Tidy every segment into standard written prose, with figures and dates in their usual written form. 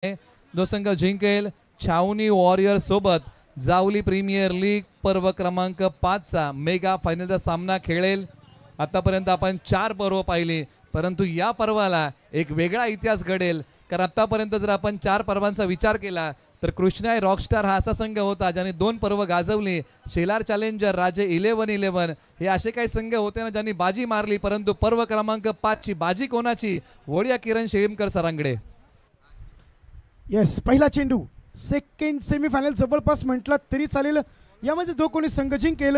जो संघ जिंकेल छावणी वॉरियर्स सोबत जावली प्रीमियर लीग पर्व क्रमांक 5 चा मेगा फायनलचा सामना खेळेल। आतापर्यंत आपण 4 पर्व पाहिली, परंतु या पर्वाला एक वेगळा इतिहास घडेल, कारण आतापर्यंत जर आपण 4 पर्वांचा विचार केला तर कृष्णाई रॉकस्टार हा असा संघ होता ज्याने 2 पर्व गाजवली। शेलार चॅलेंजर, राजे 11-11 हे असे काही संघ होते ना ज्यांनी बाजी मारली, परंतु पर्व क्रमांक 5 ची बाजी कोणाची? वळूया किरण शेळीमकर सरांकडे। येस, पहिला चेंडू सेकंड सेमीफायनल जवळपास म्हटला तरी चालेल। यामध्ये जो कोणी संघ जिंकेल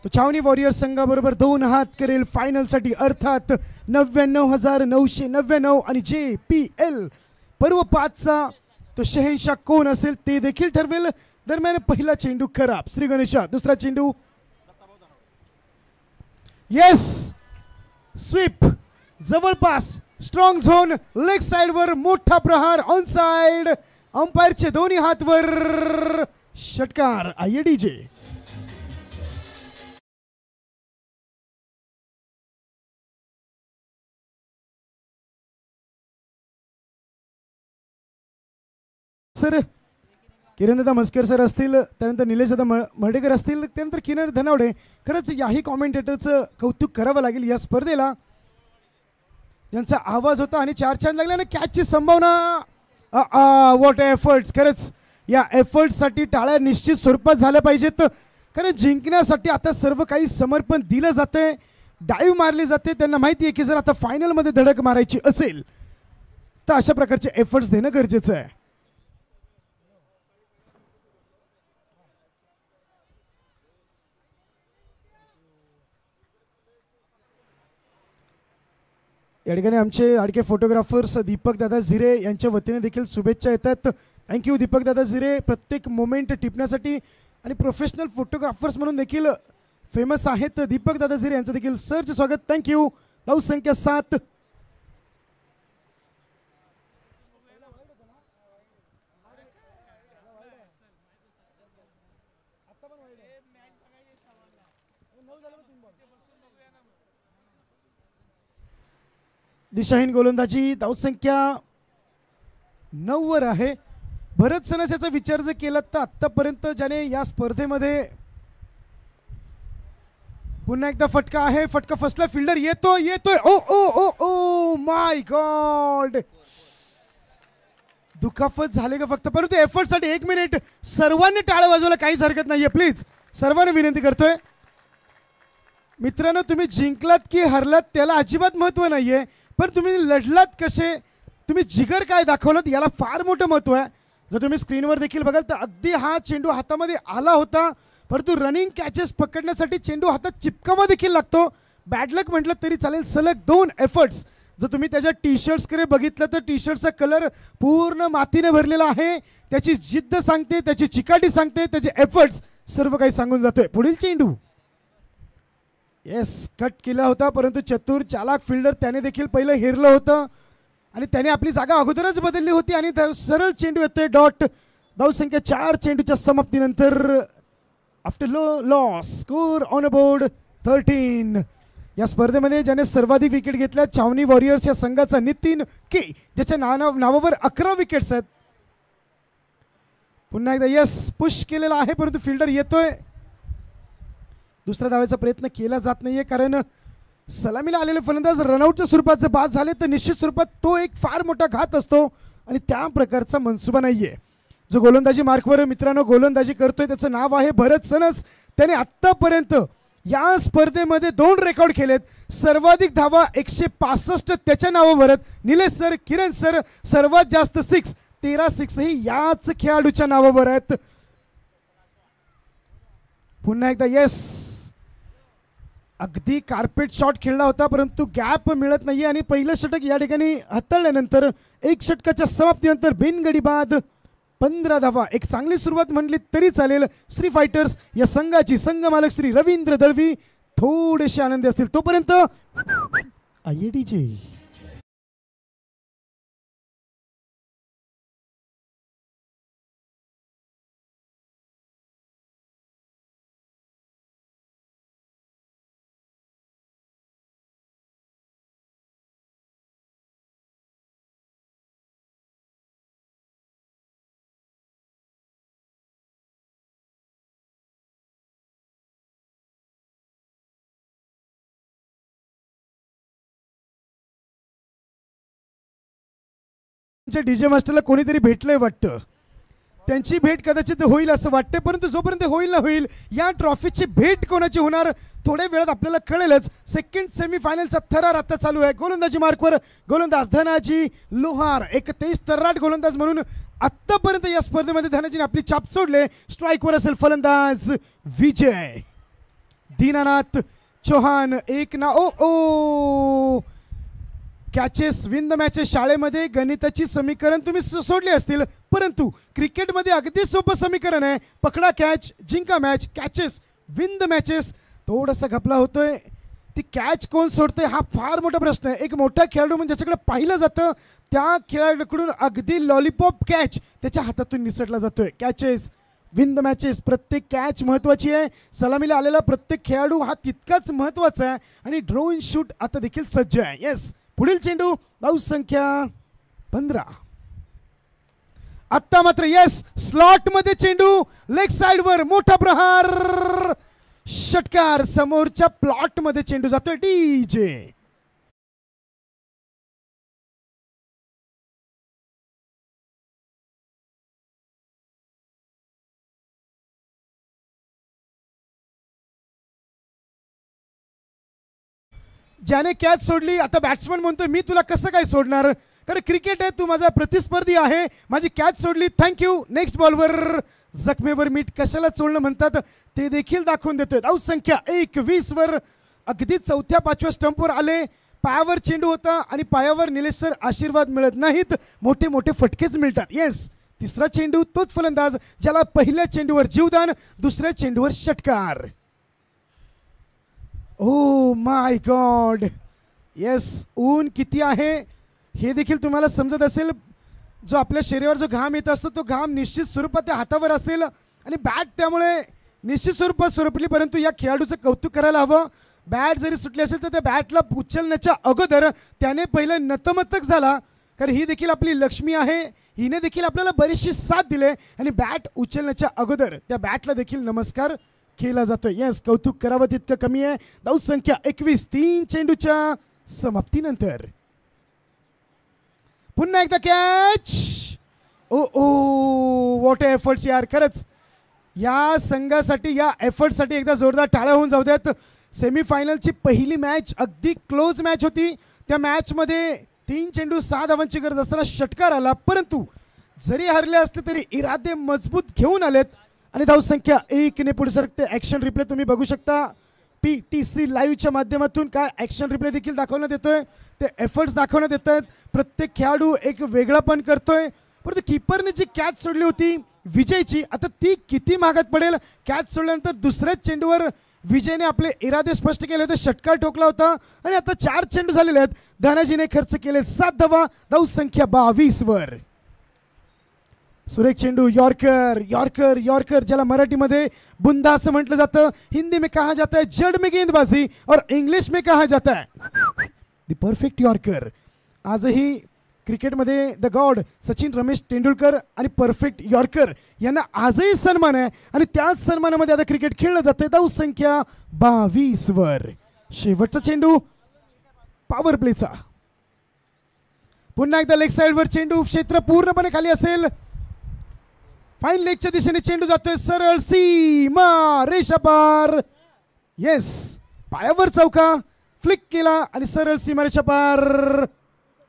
तो छावणी वॉरियर्स संघाबरोबर 2 हात करेल फायनलसाठी, अर्थात 99,999। आणि JPL पर्व 5 चा तो शहेनशाह कोण असेल ते देखील ठरवेल। दरम्यान पहिला चेंडू खराब, श्री गणेशा। दुसरा चेंडू येस, स्वीप जवळपास, स्ट्रॉंग झोन, लेग साइड वर मोठा प्रहार, ऑन साइड, अंपायरचे दोन्ही हात वर, षटकार IADJ। सर किरण दादा मस्कर सर असतील, त्यानंतर निलेश दादा मर्डेकर असतील, त्यानंतर किरण धनावडे। खरंच याही कॉमेंटेटरचं कौतुक करावं लागेल या स्पर्धेला, ज्यांचा आवाज होता आणि 4 चांद लागल्याने कॅचची संभावना। व्हॉट एफर्ट्स, खरंच या एफर्ट्ससाठी टाळ्या निश्चित स्वरूपात झाल्या पाहिजेत, कारण जिंकण्यासाठी आता सर्व काही समर्पण दिलं जाते, डाईव्ह मारली जाते। त्यांना माहिती आहे की जर आता फायनलमध्ये धडक मारायची असेल तर अशा प्रकारचे एफर्ट्स देणं गरजेचं आहे। या ठिकाणी आमचे लाडके फोटोग्राफर्स दीपक दादा झिरे यांच्या वतीने देखील शुभेच्छा येतात। थँक्यू दीपक दादा झिरे, प्रत्येक मोमेंट टिपण्यासाठी आणि प्रोफेशनल फोटोग्राफर्स म्हणून देखील फेमस आहेत दीपक दादा झिरे यांचं देखील सरचे स्वागत। थँक्यू। धाव संख्या 7। दिशाहीन गोलंदाजी, धाव संख्या 9 वर आहे। भरत सनस याचा विचार जर केला तर आतापर्यंत ज्याने या स्पर्धेमध्ये पुन्हा एकदा फटका आहे, फटका फसला, फिल्डर येतोय, ओ ओ ओ ओ माय गॉड, दुखापत झाले का फक्त, परंतु एफर्ट साठी 1 मिनिट सर्वांनी टाळ्या वाजवायला काहीच हरकत नाहीये, प्लीज सर्वांनी विनंती करतोय। मित्रांनो, तुम्ही जिंकलात की हरलात त्याला अजिबात महत्व नाहीये, पण तुम्ही लढलात कसे, तुम्ही जिगर काय दाखवलात याला फार मोठं महत्व आहे। जर तुम्ही स्क्रीनवर देखील बघाल तर अगदी हा चेंडू हातामध्ये आला होता, परंतु रनिंग कॅचेस पकडण्यासाठी चेंडू हातात चिपकावा देखील लागतो। बॅड लक म्हटलं तरी चालेल, सलग 2 एफर्ट्स। जर तुम्ही त्याच्या टी शर्ट्सकडे बघितलं तर टी शर्टचा कलर पूर्ण मातीने भरलेला आहे, त्याची जिद्द सांगते, त्याची चिकाटी सांगते, त्याचे एफर्ट्स सर्व काही सांगून जातोय। पुढील चेंडू येस, कट केला होता, परंतु चतुर चालाक फिल्डर त्याने देखील पहिलं हेरलं होतं आणि त्याने आपली जागा अगोदरच बदलली होती आणि सरळ चेंडू येतोय डॉट। धाव संख्या 4 चेंडूच्या समाप्तीनंतर after loss score on board 13। या स्पर्धेमध्ये ज्याने सर्वाधिक विकेट घेतल्या छावणी वॉरियर्स या संघाचा नितीन के, ज्याच्या नावावर 11 विकेट्स आहेत। पुन्हा एकदा येस, पुश केलेला आहे, परंतु फिल्डर येतोय, दुसऱ्या धावेचा प्रयत्न केला जात नाहीये, कारण सलामीला आलेले फलंदाज रनआउटच्या स्वरूपात जर बाद झाले तर निश्चित स्वरूपात तो एक फार मोठा घात असतो आणि त्या प्रकारचा मनसुबा नाहीये। जो गोलंदाजी मार्कवर मित्रांनो गोलंदाजी करतोय त्याचं नाव आहे भरत सनस। त्याने आत्तापर्यंत या स्पर्धेमध्ये 2 रेकॉर्ड केलेत, सर्वाधिक धावा 165 त्याच्या नावावर आहेत। निलेश सर, किरण सर, सर्वात जास्त 6, 13 6 ही याच खेळाडूच्या नावावर आहेत। पुन्हा एकदा येस, अगदी कार्पेट शॉट खेळला होता, परंतु गॅप मिळत नाहीये आणि पहिलं षटक या ठिकाणी हाताळल्यानंतर 1 षटकाच्या समाप्तीनंतर बिनगडी बाद 15 धावा, एक चांगली सुरुवात म्हणली तरी चालेल। श्री फायटर्स या संघाची संघ मालक श्री रवींद्र दळवी थोडेसे आनंदी असतील, तोपर्यंत IADJ। डीजे मास्टरला कोणीतरी भेटलंय वाटतं. त्यांची भेट कदाचित होईल असं वाटतं, परंतु जोपर्यंत होईल ना होईल या ट्रॉफीची भेट कोणाची होणार थोड्या वेळात आपल्याला कळेलच. सेकंड सेमीफायनलचा थरार आता चालू आहे. गोलंदाजी मार्कवर गोलंदाज धनाजी लोहार, एक तेज तर्राट गोलंदाज म्हणून आत्तापर्यंत या स्पर्धेमध्ये धनाजीने आपली छाप सोडले. स्ट्राईकवर असेल फलंदाज विजय. दीनानाथ चौहान एक ना ओ कॅचेस विन द मॅचेस. शाळेमध्ये गणिताची समीकरण तुम्ही सोडली असतील, परंतु क्रिकेटमध्ये अगदी सोपं समीकरण आहे. पकडा कॅच, जिंका match. Catches win the matches. थोडासा घपला होतोय. ती कॅच कोण सोडतोय हा फार मोठा प्रश्न आहे. एक मोठा खेळाडू म्हणजे ज्याच्याकडे पाहिलं जातं त्या खेळाडूकडून अगदी लॉलीपॉप कॅच त्याच्या हातातून निसटला जातोय. Catches win the matches. प्रत्येक कॅच महत्त्वाची आहे. सलामीला आलेला प्रत्येक खेळाडू हा तितकाच महत्त्वाचा आहे. आणि ड्रोन शूट आता देखील सज्ज आहे. येस, पुढील चेंडू धाव संख्या 15. आत्ता मात्र येस स्लॉट मध्ये चेंडू लेग साइड वर मोठा प्रहार. षटकार. समोरच्या प्लॉट मध्ये चेंडू जातोय. डीजे ज्याने कॅच सोडली आता बॅट्समन म्हणतोय मी तुला कसं काय सोडणार, कारण क्रिकेट आहे, तू माझा प्रतिस्पर्धी आहे, माझी कॅच सोडली थँक्यू. नेक्स्ट बॉलवर जखमेवर मीठ कशाला चोळणं म्हणतात ते देखील दाखवून देतोय. धाव संख्या 21 वर अगदी 4-5व्या स्टंपवर आले. पायावर चेंडू होता आणि पायावर निलेश सर आशीर्वाद मिळत नाहीत, मोठे मोठे फटकेच मिळतात. येस, तिसरा चेंडू तोच फलंदाज ज्याला पहिल्या चेंडूवर जीवदान, दुसऱ्या चेंडूवर षटकार. Oh my God. येस, ऊन किती आहे हे देखील तुम्हाला समजत असेल. जो आपल्या शरीरावर जो घाम येत असतो तो घाम निश्चित स्वरूपात त्या हातावर असेल आणि बॅट त्यामुळे निश्चित स्वरूपात सुरपली, परंतु या खेळाडूचं कौतुक करायला हवं. बॅट जरी सुटली असेल तर त्या बॅटला उचलण्याच्या अगोदर त्याने पहिलं नतमस्तक झाला, कारण ही देखील आपली लक्ष्मी आहे, हिने देखील आपल्याला बरीचशी साथ दिली आणि बॅट उचलण्याच्या अगोदर त्या बॅटला देखील नमस्कार केला जातोय. येस, कौतुक करावं तितकं कमी आहे. धाव संख्या 21. 3 चेंडूच्या समाप्तीनंतर पुन्हा एकदा कॅच. ओ व्हॉट एफर्ट्स यार. खरंच या संघासाठी या एफर्टसाठी एकदा जोरदार टाळ्या होऊन जाऊ द्यात. सेमीफायनलची पहिली मॅच अगदी क्लोज मॅच होती. त्या मॅचमध्ये 3 चेंडू 6 धावांची गरज असताना षटकार आला, परंतु जरी हरले असले तरी इरादे मजबूत घेऊन आलेत आणि धाव संख्या 1 ने पुढे सरकते. ॲक्शन रिप्ले तुम्ही बघू शकता PTC लाईव्हच्या माध्यमातून. काय ॲक्शन रिप्ले देखील दाखवण्यात येतोय, ते एफर्ट्स दाखवण्यात येत आहेत. प्रत्येक खेळाडू एक वेगळापण करतोय. परंतु किपरने जी कॅच सोडली होती विजयची, आता ती किती महागात पडेल. कॅच सोडल्यानंतर दुसऱ्याच चेंडूवर विजयने आपले इरादे स्पष्ट केले होते, षटकार ठोकला होता आणि आता 4 चेंडू झालेले आहेत. धनाजीने खर्च केले 7 धावा. धाव संख्या 22 वर. सुरेख चेंडू. यॉर्कर यॉर्कर यॉर्कर ज्याला मराठीमध्ये बुंदा असं म्हटलं जातं, हिंदी में कहा जाता है जड़ में गेंदबाजी और इंग्लिश में कहा जाता है द परफेक्ट यॉर्कर. आजही क्रिकेटमध्ये द गॉड सचिन रमेश तेंडुलकर आणि परफेक्ट यॉर्कर यांना आजही सन्मान आहे आणि त्याच सन्मानामध्ये आता क्रिकेट खेळलं जातं. धाव संख्या 22 वर. शेवटचा चेंडू पॉवर प्लेचा. पुन्हा एकदा लेग साइडवर चेंडू. क्षेत्र पूर्णपणे खाली असेल. फाईन लेगच्या दिशेने चेंडू जातोय. सरळ सीमा रेषा पार. येस, पायावर चौका फ्लिक केला आणि सरळ सीमा रेषा पार.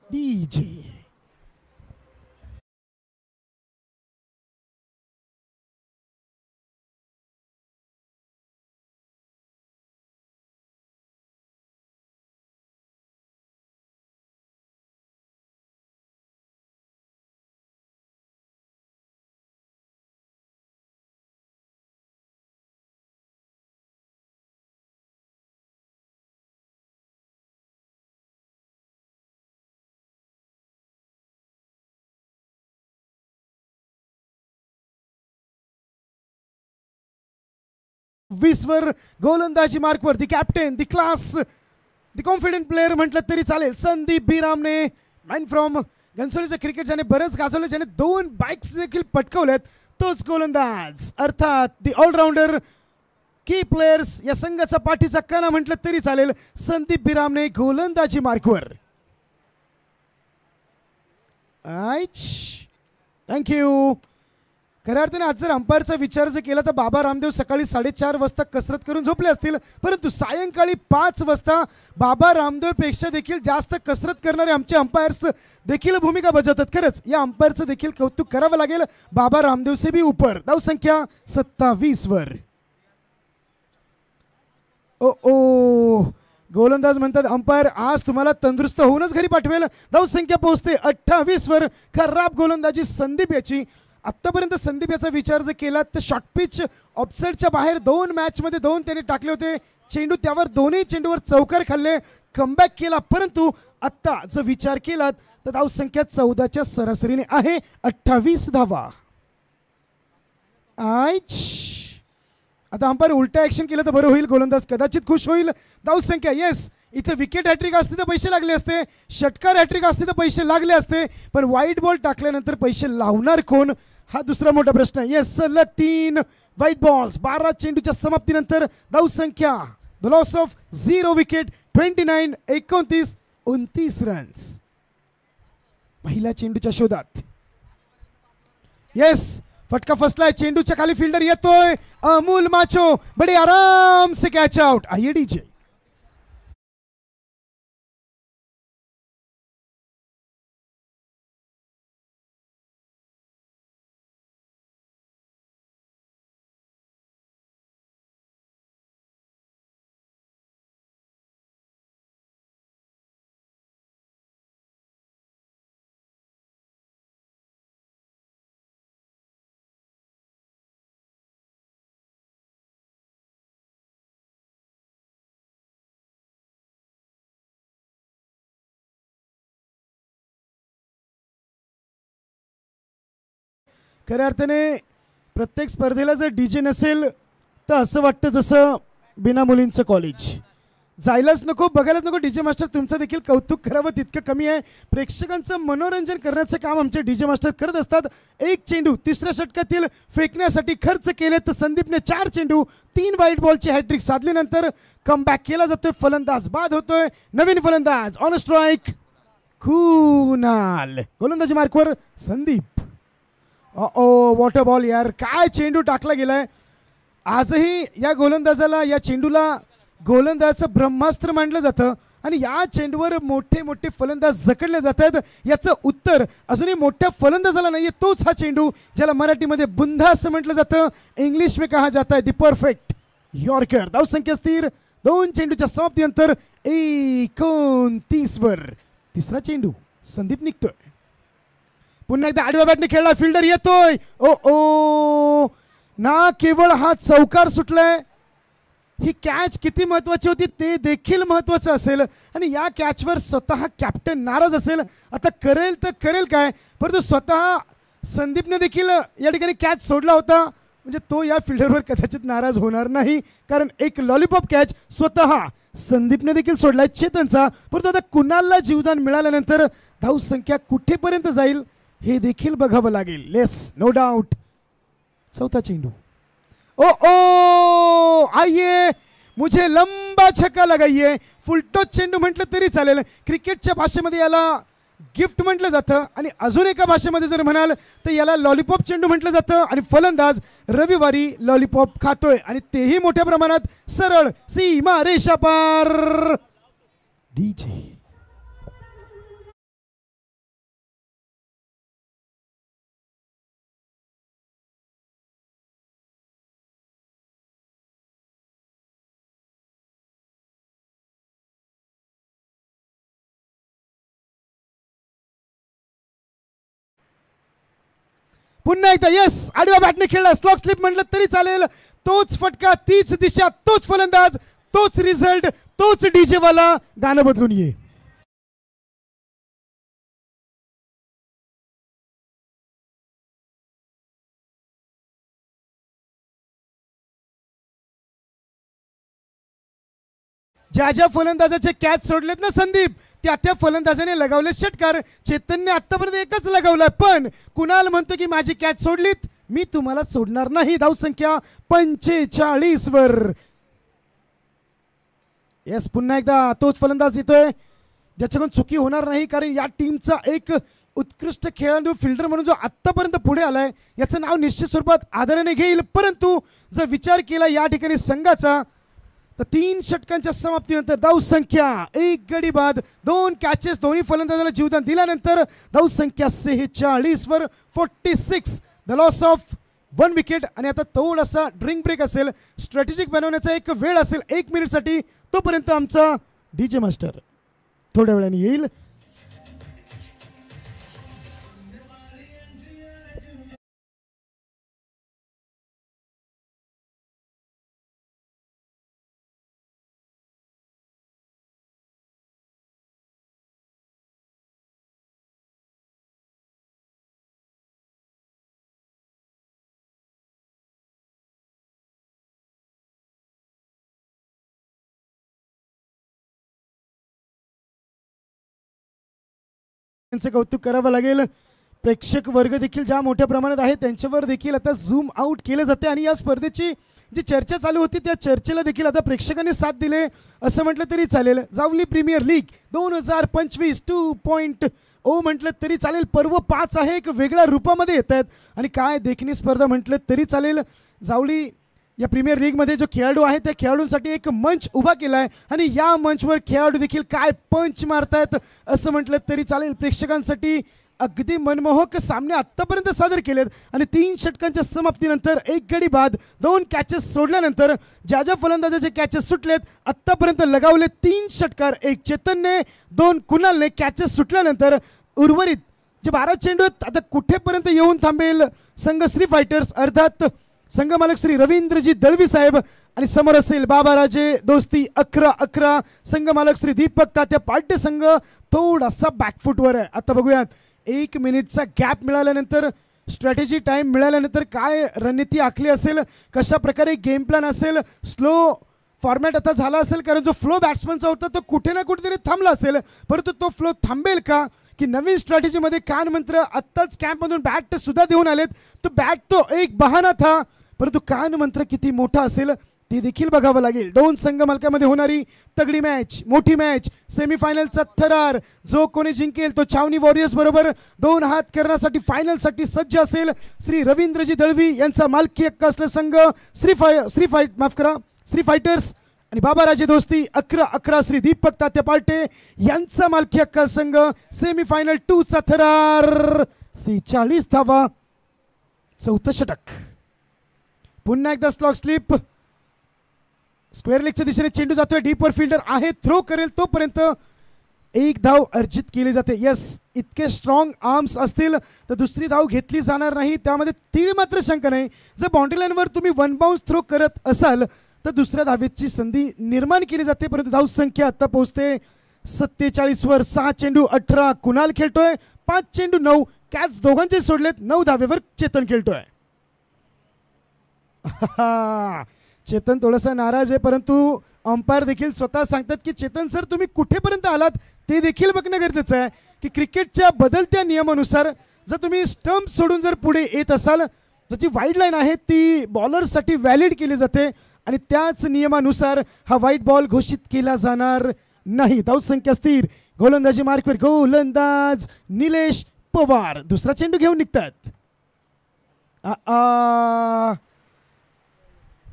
डीजे वर गोलंदाजी मार्कवर दी कॅप्टन, दी क्लास, दी कॉन्फिडंट प्लेअर म्हटलं तरी चालेल, संदीप बिरामने. मॅन फ्रॉम घनसोलीचं क्रिकेट ज्याने बरंच गाजवलं, ज्याने 2 बाईक्स देखील पटकवल्यात, तोच गोलंदाज अर्थात दी ऑलराऊंडर की प्लेयर्स या संघाचा पाठीचा कणा म्हटलं तरी चालेल, संदीप बिरामने गोलंदाजी मार्कवर. थँक्यू. खऱ्या अर्थाने आज जर अंपायरचा विचार जर केला तर बाबा रामदेव सकाळी 4:30 वाजता कसरत करून झोपले असतील, परंतु सायंकाळी 5 वाजता बाबा रामदेवपेक्षा देखील जास्त कसरत करणारे आमचे अंपायर्स देखील भूमिका बजावतात. खरंच या अंपायरचं देखील कौतुक करावं लागेल. बाबा रामदेव से भी ऊपर. धाव संख्या 27 वर. ओ गोलंदाज म्हणतात अंपायर आज तुम्हाला तंदुरुस्त होऊनच घरी पाठवेल. धाव संख्या पोहोचते 28 वर. खराब गोलंदाजी संदीप याची. आत्तापर्यंत संदीप याचा विचार जर केला तर शॉर्ट पिच ऑफसाईडच्या बाहेर 2 मॅचमध्ये 2 त्याने टाकले होते चेंडू, त्यावर दोन्ही चेंडूवर चौकार खाल्ले, कमबॅक केला. परंतु आत्ता जर विचार केला तर धाव संख्या 14च्या सरासरीने आहे. 28 धावा. आता अंपायर उलटा ऍक्शन केलं तर बरं होईल. गोलंदाज कदाचित खुश होईल. धाव संख्या येस, इथे विकेट हॅट्रिक असते तर पैसे लागले असते, षटकार हॅट्रिक असते तर पैसे लागले असते, पण व्हाईट बॉल टाकल्यानंतर पैसे लावणार कोण हा दुसरा मोठा प्रश्न. येस, सलग 3 व्हाईट बॉल्स. 12 चेंडूच्या समाप्तीनंतर धाव संख्या the loss of 0 wicket. 29 29 runs. पहिल्या चेंडूच्या शोधात. येस, फटका फसलाय. चेंडूच्या खाली फिल्डर येतोय अमोल माचो, बडे आराम से कॅच आउट. आइए डीजे. खऱ्या अर्थाने प्रत्येक स्पर्धेला जर डीजे नसेल तर असं वाटतं जसं बिना मुलींचं कॉलेज. जायलाच नको, बघायलाच नको. डीजे मास्टर तुमचं देखील कौतुक करावं तितकं कमी आहे. प्रेक्षकांचं मनोरंजन करण्याचं काम आमचे डीजे मास्टर करत असतात. 1 चेंडू तिसऱ्या षटकातील फेकण्यासाठी खर्च केले तर संदीपने 4 चेंडू 3 व्हाईट बॉलची हॅट्रिक साधल्यानंतर कमबॅक केला जातोय. फलंदाज बाद होतोय. नवीन फलंदाज ऑन स्ट्राईक कुणाल. गोलंदाजी मार्कवर संदीप. वॉटर बॉल यार, काय चेंडू टाकला गेलाय. आजही या गोलंदाजाला, या चेंडूला गोलंदाजाचं ब्रह्मास्त्र मानलं जातं आणि या चेंडूवर मोठे मोठे फलंदाज जकडले जात आहेत. याचं उत्तर अजूनही मोठ्या फलंदाजाला नाहीये. तोच हा चेंडू ज्याला मराठीमध्ये बुंधा असं म्हटलं जातं, इंग्लिश में कहा जाता है दी परफेक्ट यॉर्कर. धाव संख्या स्थिर. 2 चेंडूच्या समाप्तीनंतर 29 वर. तिसरा चेंडू संदीप निघतोय. पुन्हा एकदा आडव्या बॅटने खेळला. फिल्डर येतोय. ओ ना केवळ हा चौकार सुटलाय, ही कॅच किती महत्वाची होती ते देखील महत्वाचं असेल आणि या कॅचवर स्वतः कॅप्टन नाराज असेल. आता करेल तर करेल काय, परंतु स्वतः संदीपने देखील या ठिकाणी कॅच सोडला होता, म्हणजे तो या फिल्डरवर कदाचित नाराज होणार नाही, कारण एक लॉलीपॉप कॅच स्वतः संदीपने देखील सोडलाय चेतनचा. परंतु आता कुणालला जीवदान मिळाल्यानंतर धाव संख्या कुठेपर्यंत जाईल हे देखील बघावं लागेल. लेस नो डाऊट. चौथा चेंडू. ओ आइए, मुझे लंबा छक्का लगाइए. फुलटॉस चेंडू म्हटलं तरी चालेल. क्रिकेटच्या भाषेमध्ये याला गिफ्ट म्हटलं जातं आणि अजून एका भाषेमध्ये जर म्हणाल तर याला लॉलीपॉप चेंडू म्हटलं जातं. आणि फलंदाज रविवारी लॉलीपॉप खातोय आणि तेही मोठ्या प्रमाणात. सरळ सीमा रेषा पार. डीजे. पुन्हा एकदा येस, आडव्या बॅटने खेळला. स्लॉक स्लिप म्हटलं तरी चालेल. तोच फटका, तीच दिशा, तोच फलंदाज, तोच रिझल्ट, तोच डीजे वाला. गाणं बदलून ये. ज्या ज्या फलंदाजाचे कॅच सोडलेत ना संदीप, त्या फलंदाजाने लगावले षटकार. चेतनने आतापर्यंत एकच लगावलाय, पण कुणाल म्हणतो की माझी कॅच सोडलीत, मी तुम्हाला सोडणार नाही. धाव संख्या 45 वर. येस, पुन्हा एकदा तोच फलंदाज येतोय ज्याच्याकडून चुकी होणार नाही, कारण या टीमचा एक उत्कृष्ट खेळाडू फिल्डर म्हणून जो आत्तापर्यंत पुढे आलाय याचं नाव निश्चित स्वरूपात आदराने घेईल. परंतु जर विचार केला या ठिकाणी संघाचा तर 3 षटकांच्या समाप्तीनंतर धावसंख्या 1 गडी बाद 2 कॅचेस दोन्ही फलंदाजाला जीवदान दिल्यानंतर धावसंख्या 46 वर 46 द लॉस ऑफ 1 विकेट. आणि आता थोडासा ड्रिंक ब्रेक असेल, स्ट्रॅटेजिक बनवण्याचा एक वेळ असेल 1 मिनिटसाठी. तोपर्यंत आमचा डीजे मास्टर थोड्या वेळाने येईल. त्यांचं कौतुक करावं लागेल. प्रेक्षक वर्ग देखील ज्या मोठ्या प्रमाणात आहे त्यांच्यावर देखील आता झूम आउट केले जाते आणि या स्पर्धेची जी चर्चा चालू होती त्या चर्चेला देखील आता प्रेक्षकांनी साथ दिले असं म्हटलं तरी चालेल. जावली प्रीमियर लीग 2025 2.0 म्हटलं तरी चालेल. पर्व 5 आहे, एक वेगळ्या रूपामध्ये येत आहेत आणि काय देखणी स्पर्धा म्हटलं तरी चालेल. जावली या प्रीमियर लीगमध्ये जो खेळाडू आहे त्या खेळाडूंसाठी एक मंच उभा केला आहे आणि या मंचवर खेळाडू देखील काय पंच मारतायत असं म्हटलं तरी चालेल. प्रेक्षकांसाठी अगदी मनमोहक सामने आत्तापर्यंत सादर केलेत आणि 3 षटकांच्या समाप्तीनंतर 1 गडी बाद 2 कॅचेस सोडल्यानंतर ज्या ज्या फलंदाजाचे कॅचेस सुटलेत आत्तापर्यंत लगावले 3 षटकार, 1 चेतनने 2 कुणालने कॅचेस सुटल्यानंतर उर्वरित जे 12 चेंडू आहेत आता कुठेपर्यंत येऊन थांबेल संघ श्री फायटर्स अर्थात संघ मालक श्री रवींद्रजी दळवी साहेब आणि समोर असेल बाबाराजे दोस्ती 11-11 संघ मालक श्री दीपक तात्या पाट्य. संघ थोडासा बॅकफुटवर आहे. आता बघूयात 1 मिनिटचा गॅप मिळाल्यानंतर स्ट्रॅटेजी टाइम मिळाल्यानंतर काय रणनीती आखली असेल, कशा प्रकारे गेम प्लॅन असेल. स्लो फॉर्मॅट आता झाला असेल कारण जो फ्लो बॅट्समनचा होता तो कुठे ना कुठेतरी थांबला असेल, परंतु तो फ्लो थांबेल का की नवीन स्ट्रॅटेजीमध्ये कान मंत्र आत्ताच कॅम्पमधून बॅट सुद्धा देऊन आलेत. तो बॅट तो एक बहाना था, परंतु कान मंत्र किती मोठा असेल ते देखील बघावं लागेल. 2 संघ मालकामध्ये होणारी तगडी मॅच, मोठी मॅच, सेमीफायनलचा थरार. जो कोणी जिंकेल तो छावणी वॉरियर्स बरोबर 2 हात करण्यासाठी फायनलसाठी सज्ज असेल. श्री रवींद्रजी दळवी यांचा मालकी हक्क असलेला संघ श्री फायटर्स आणि बाबाराजे दोस्ती 11-11 श्री दीपक तात्या पार्टे यांचा मालकी हक्क संघ सेमीफायनल 2 चा थरार 46 धावा 4थं षटक. पुन्हा एकदा स्लॉग स्लिप स्क्वेअर लेगच्या दिशेने चेंडू जातोय. डीपवर फिल्डर आहे, थ्रो करेल तोपर्यंत 1 धाव अर्जित केली जाते. यस, इतके स्ट्रॉंग आर्म्स असतील तर दुसरी धाव घेतली जाणार नाही, त्यामध्ये तीळ मात्र शंका नाही. जर बाउंड्री लाईनवर तुम्ही 1 बाउन्स थ्रो करत असाल तर दुसऱ्या धावेची संधी निर्माण केली जाते. परंतु धाव संख्या आता पोहोचते 47 वर. 6 चेंडू 18 कुणाल खेळतोय, 5 चेंडू 9 कॅच दोघांचे सोडलेत. 9 धावेवर चेतन खेळतोय. चेतन थोडासा नाराज आहे, परंतु अंपायर देखील स्वतः सांगतात की चेतन सर तुम्ही कुठेपर्यंत आलात ते देखील बघणं गरजेचं आहे की क्रिकेटच्या बदलत्या नियमानुसार जर तुम्ही स्टंप सोडून जर पुढे येत असाल तर जी वाईड लाईन आहे ती बॉलरसाठी व्हॅलिड केली जाते आणि त्याच नियमानुसार हा वाईट बॉल घोषित केला जाणार नाही. धावसंख्या स्थिर. गोलंदाजी मार्कवर गोलंदाज निलेश पवार दुसरा चेंडू घेऊन निघतात.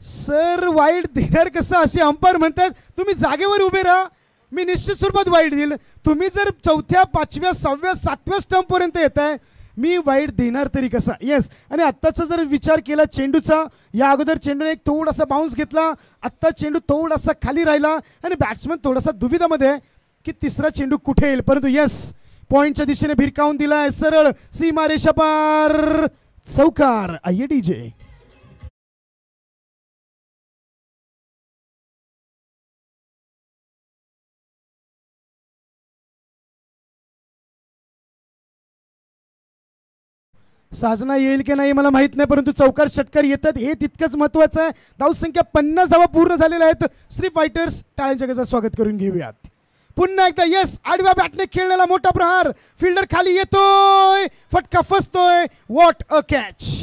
सर वाईड देणार कसं असे अंपायर म्हणतात. तुम्ही जागेवर उभे राहा, मी निश्चित स्वरूपात वाईड देईल. तुम्ही जर 4थ्या 5व्या 6व्या 7व्या स्टंपपर्यंत येत आहे, मी वाईड देणार तरी कसा. येस, आणि आत्ताचा जर विचार केला चेंडूचा, या अगोदर चेंडूने एक थोडासा बाउन्स घेतला, आत्ता चेंडू थोडासा खाली राहिला आणि बॅट्समन थोडासा दुविधामध्ये आहे की तिसरा चेंडू कुठे येईल. परंतु येस, पॉईंटच्या दिशेने भिरकावून दिलाय सरळ सीमारेषा पार चौकार. आये डीजे. साजना येईल की नाही मला माहित नाही, परंतु चौकार षटकार येतात हे तितकंच महत्वाचं आहे. धावसंख्या 50 धावा पूर्ण झालेल्या आहेत. श्री फायटर्स टाळ्यांच्या गजरात स्वागत करून घेऊयात. पुन्हा एकदा यस, आडव्या बॅटने खेळलेला मोठा प्रहार. फिल्डर खाली येतोय, फटका फसतोय. What a catch.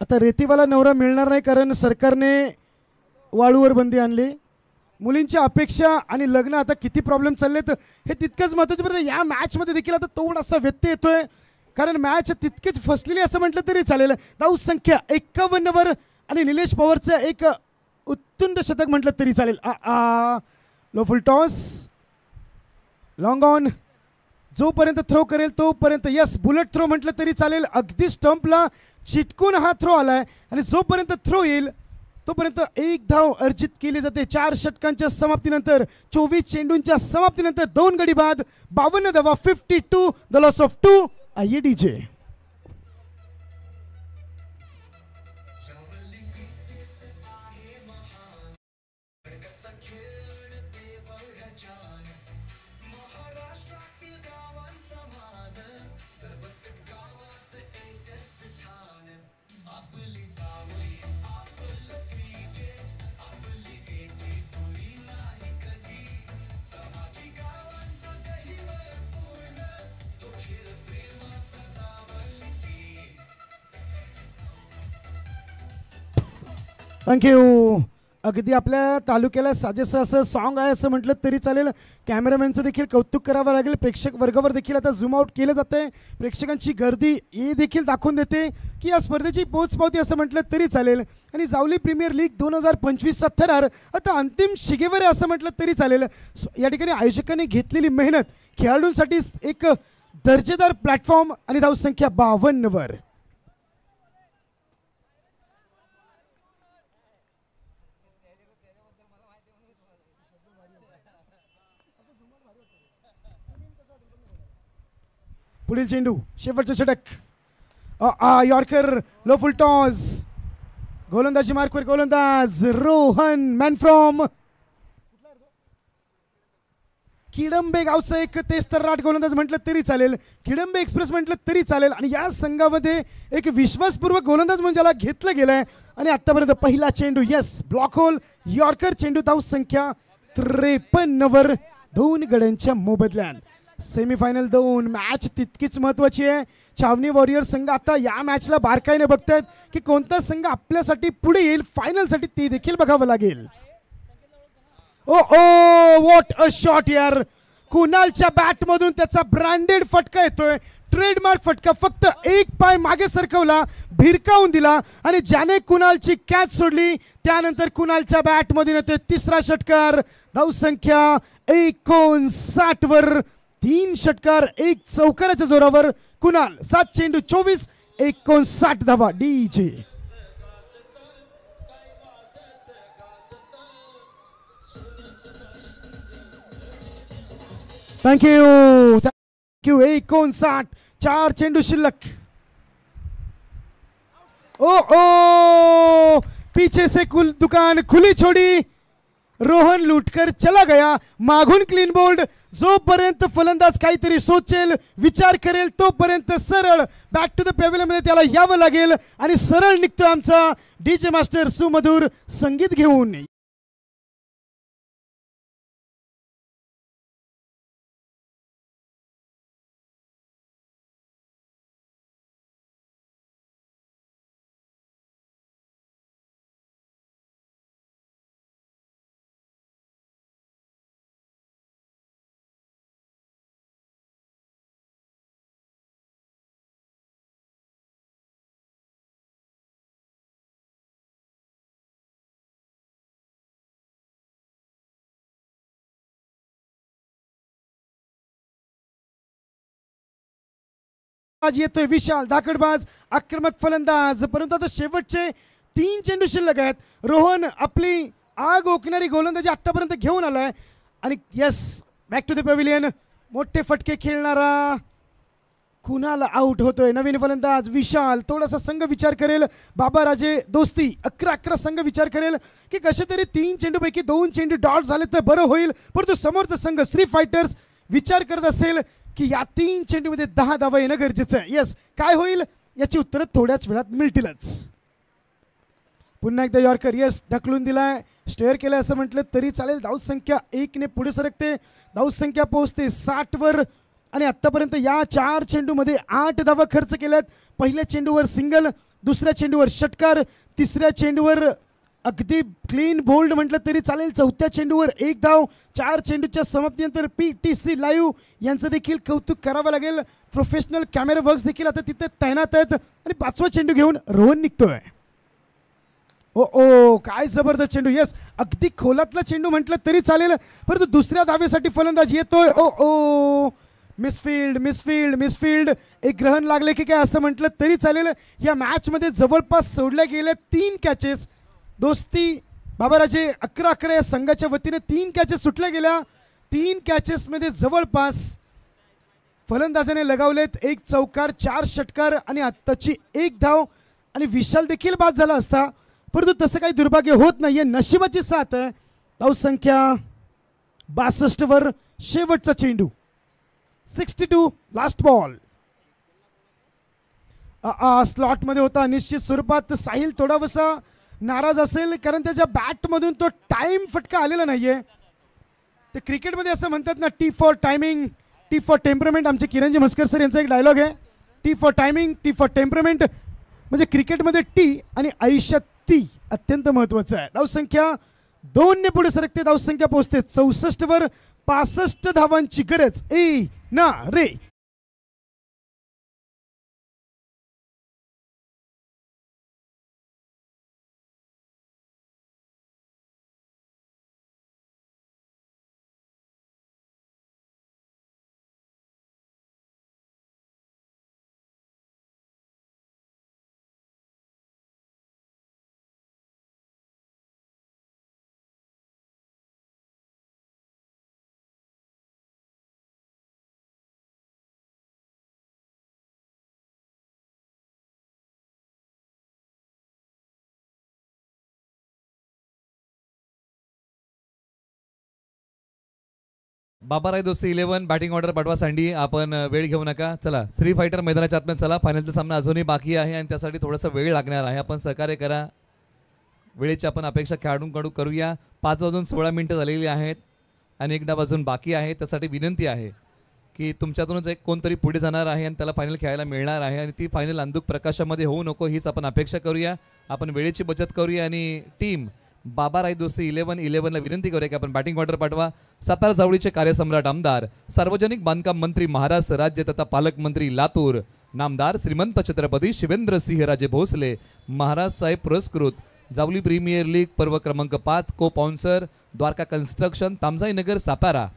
आता रेतीवाला नवरा मिळणार नाही, कारण सरकारने वाळूवर बंदी आणली. मुलींची अपेक्षा आणि लग्न आता किती प्रॉब्लेम चाललेत हे तितकंच महत्त्वाचं. परंतु या मॅचमध्ये देखील आता थोडासा व्यत्यय येतोय, कारण मॅच तितकीच फसलेली असं म्हटलं तरी चालेल. धाव संख्या 51 वर आणि निलेश पवारचं एक उत्तुंग शतक म्हटलं तरी चालेल. Low full toss, long on, जोपर्यंत थ्रो करेल तोपर्यंत यस बुलेट थ्रो म्हटलं तरी चालेल. अगदी स्टंपला चिटकून हा थ्रो आलाय आणि जोपर्यंत थ्रो येईल तोपर्यंत एक धाव अर्जित केली जाते. 4 षटकांच्या समाप्तीनंतर, 24 चेंडूंच्या समाप्तीनंतर 2 गडी बाद, 52 धावा, 52 द लॉस ऑफ 2. आइए डीजे. थँक्यू. अगदी आपल्या तालुक्याला साजेसं असं सॉन्ग आहे असं म्हटलं तरी चालेल. कॅमेरामॅनचं देखील कौतुक करावं लागेल. प्रेक्षक वर्गावर देखील आता झूम आउट केलं जातं आहे. प्रेक्षकांची गर्दी हे देखील दाखवून देते की या स्पर्धेची पोचपावती असं म्हटलं तरी चालेल. आणि जावली प्रीमियर लीग 2025चा थरार आता अंतिम शिगेवर आहे असं म्हटलं तरी चालेल. या ठिकाणी आयोजकांनी घेतलेली मेहनत, खेळाडूंसाठी एक दर्जेदार प्लॅटफॉर्म आणि धावसंख्या 52 वर. पुढील चेंडू, शेवटचं षटक, यॉर्कर, लो फुल टॉस, गोलंदाजी मार्कवर गोलंदाज रोहन, मॅन फ्रॉम किडंबे गावचं एक तेस्तराट गोलंदाज म्हटलं तरी चालेल, किडंबे एक्सप्रेस म्हटलं तरी चालेल. आणि या संघामध्ये एक विश्वासपूर्वक गोलंदाज म्हणून ज्याला घेतलं गेलंय. आणि आतापर्यंत पहिला चेंडू, यस ब्लॉक होल, यॉर्कर चेंडू, धाव संख्या 53 वर 2 गड्यांच्या मोबदल्यात. सेमीफायनल 2 मॅच तितकीच महत्वाची आहे. छावणी वॉरियर संघ आता या मॅचला बारकाईने बघतायत की कोणता संघ आपल्यासाठी पुढे येईल फायनलसाठी, ते देखील बघावं लागेल. ओ व्हॉट अ शॉट यार. कुणालच्या बॅट मधून त्याचा ब्रँडेड फटका येतोय, ट्रेडमार्क फटका. फक्त एक पाय मागे सरकवला, भिरकावून दिला आणि ज्याने कुणालची कॅच सोडली त्यानंतर कुणालच्या बॅट मधून येतोय तिसरा षटकार. धावसंख्या 59 वर 3 षटकार 1 चौकाराच्या जोरावर कुणाल. 7 चेंडू 24, 59 धावा. डीजे. Thank you thank you. 59, 4 चेंडू शिल्लक. ओ पीछे से दुकान खुली छोड़ी, रोहन लूटकर चला गया. मागून क्लीन बोल्ड. जोपर्यंत फलंदाज काहीतरी सोचेल, विचार करेल तोपर्यंत सरळ बॅक टू द पेव्हिलियन मध्ये त्याला यावं लागेल. आणि सरळ निघतो आमचा डीजे मास्टर सुमधुर संगीत घेऊन. आज येतोय विशाल धाकडबाज, आक्रमक फलंदाज. परंतु आता शेवटचे 3 चेंडू शिल्लक आहेत. रोहन आपली आग ओकणारी गोलंदाजी आतापर्यंत घेऊन आलाय. आणि yes back to the pavilion. मोठे फटके खेळणारा कुणाल आउट होतोय. नवीन फलंदाज विशाल. थोडासा संघ विचार करेल, बाबा राजे दोस्ती 11-11 संघ विचार करेल की कसे तरी 3 चेंडूपैकी 2 चेंडू डॉट झाले तर बरं होईल. परंतु समोरचा संघ श्री फायटर्स विचार करत असेल की या 3 चेंडूमध्ये 10 धावा येणं गरजेचं आहे. यस काय होईल याची उत्तरं थोड्याच वेळात मिळतीलच. पुन्हा एकदा यॉर्कर, यस ढकलून दिलाय, स्टेअर केलाय असं म्हटलं तरी चालेल. धावसंख्या 1 ने पुढे सरकते. धावसंख्या पोहोचते 60 वर. आणि आतापर्यंत या 4 चेंडूमध्ये 8 धावा खर्च केल्यात. पहिल्या चेंडूवर सिंगल, दुसऱ्या चेंडूवर षटकार, तिसऱ्या चेंडूवर अगदी क्लीन बोल्ड म्हटलं तरी चालेल, चौथ्या चेंडूवर 1 धाव. 4 चेंडूच्या समाप्तीनंतर PTC लाईव्ह यांचं देखील कौतुक करावं लागेल. प्रोफेशनल कॅमेरा वर्क्स देखील आता तिथे तैनात आहेत आणि 5वा चेंडू घेऊन रोहन निघतोय. ओ काय जबरदस्त चेंडू. येस, अगदी खोलातला चेंडू म्हटलं तरी चालेल, परंतु दुसऱ्या धावेसाठी फलंदाज येतोय. ओ मिसफिल्ड. एक ग्रहण लागले की काय असं म्हटलं तरी चालेल. या मॅचमध्ये जवळपास सोडल्या गेल्या 3 कॅचेस. दोस्ती बाबाराजे 11-11 या संघाच्या वतीने 3 कॅचेस सुटल्या गेल्या. 3 कॅचेसमध्ये जवळपास फलंदाजाने लगावलेत 1 चौकार, 4 षटकार आणि आत्ताची 1 धाव. आणि विशाल देखील बाद झाला असता, परंतु तसं काही दुर्भाग्य होत नाहीये. नशिबाची साथ आहे. धावसंख्या 62 वर शेवटचा चेंडू. 62 लास्ट बॉल. स्लॉटमध्ये होता. निश्चित स्वरूपात साहिल थोडासा नाराज असेल, कारण त्याच्या बॅटमधून तो टाइम फटका आलेला नाहीये. ते क्रिकेटमध्ये असं म्हणतात ना, T for timing, T for temperament. आमचे किरणजी म्हस्कर सर यांचा एक डायलॉग आहे, T for timing, T for temperament. म्हणजे क्रिकेटमध्ये टी आणि आयुष्यात ती अत्यंत महत्वाचं आहे. धावसंख्या 2 ने पुढे सरकते. धावसंख्या पोहोचते 64 वर. 65 धावांची गरज ना रे. बाबाराय दोस्ती 11 बॅटिंग ऑर्डर पाठवा. सँडी आपण वेळ घेऊ नका. चला, श्री फायटर मैदानाच्या आतमध्ये चला. फायनलचा सामना अजूनही बाकी आहे आणि त्यासाठी थोडासा वेळ लागणार आहे. आपण सहकार्य करा. वेळेची आपण अपेक्षा खेळाडूंकडून करूया. 5:16 झालेली आहेत आणि 1 डाव अजून बाकी आहे. त्यासाठी विनंती आहे की तुमच्यातूनच एक कोणतरी पुढे जाणार आहे आणि त्याला फायनल खेळायला मिळणार आहे आणि ती फायनल अंधुक प्रकाशामध्ये होऊ नको, हीच आपण अपेक्षा करूया. आपण वेळेची बचत करूया आणि टीम बाबाराय दोस्ती 11ला विनंती करूया की आपण बॅटिंग ऑर्डर पाठवा. सातारा जावळीचे कार्यसम्राट आमदार, सार्वजनिक बांधकाम मंत्री महाराष्ट्र राज्य तथा पालकमंत्री लातूर, नामदार श्रीमंत छत्रपती शिवेंद्र सिंह राजे भोसले, महाराज साहेब पुरस्कृत, जावली प्रीमियर लीग पर्व क्रमांक 5, को स्पॉन्सर द्वारका कन्स्ट्रक्शन, तामजाई नगर सातारा,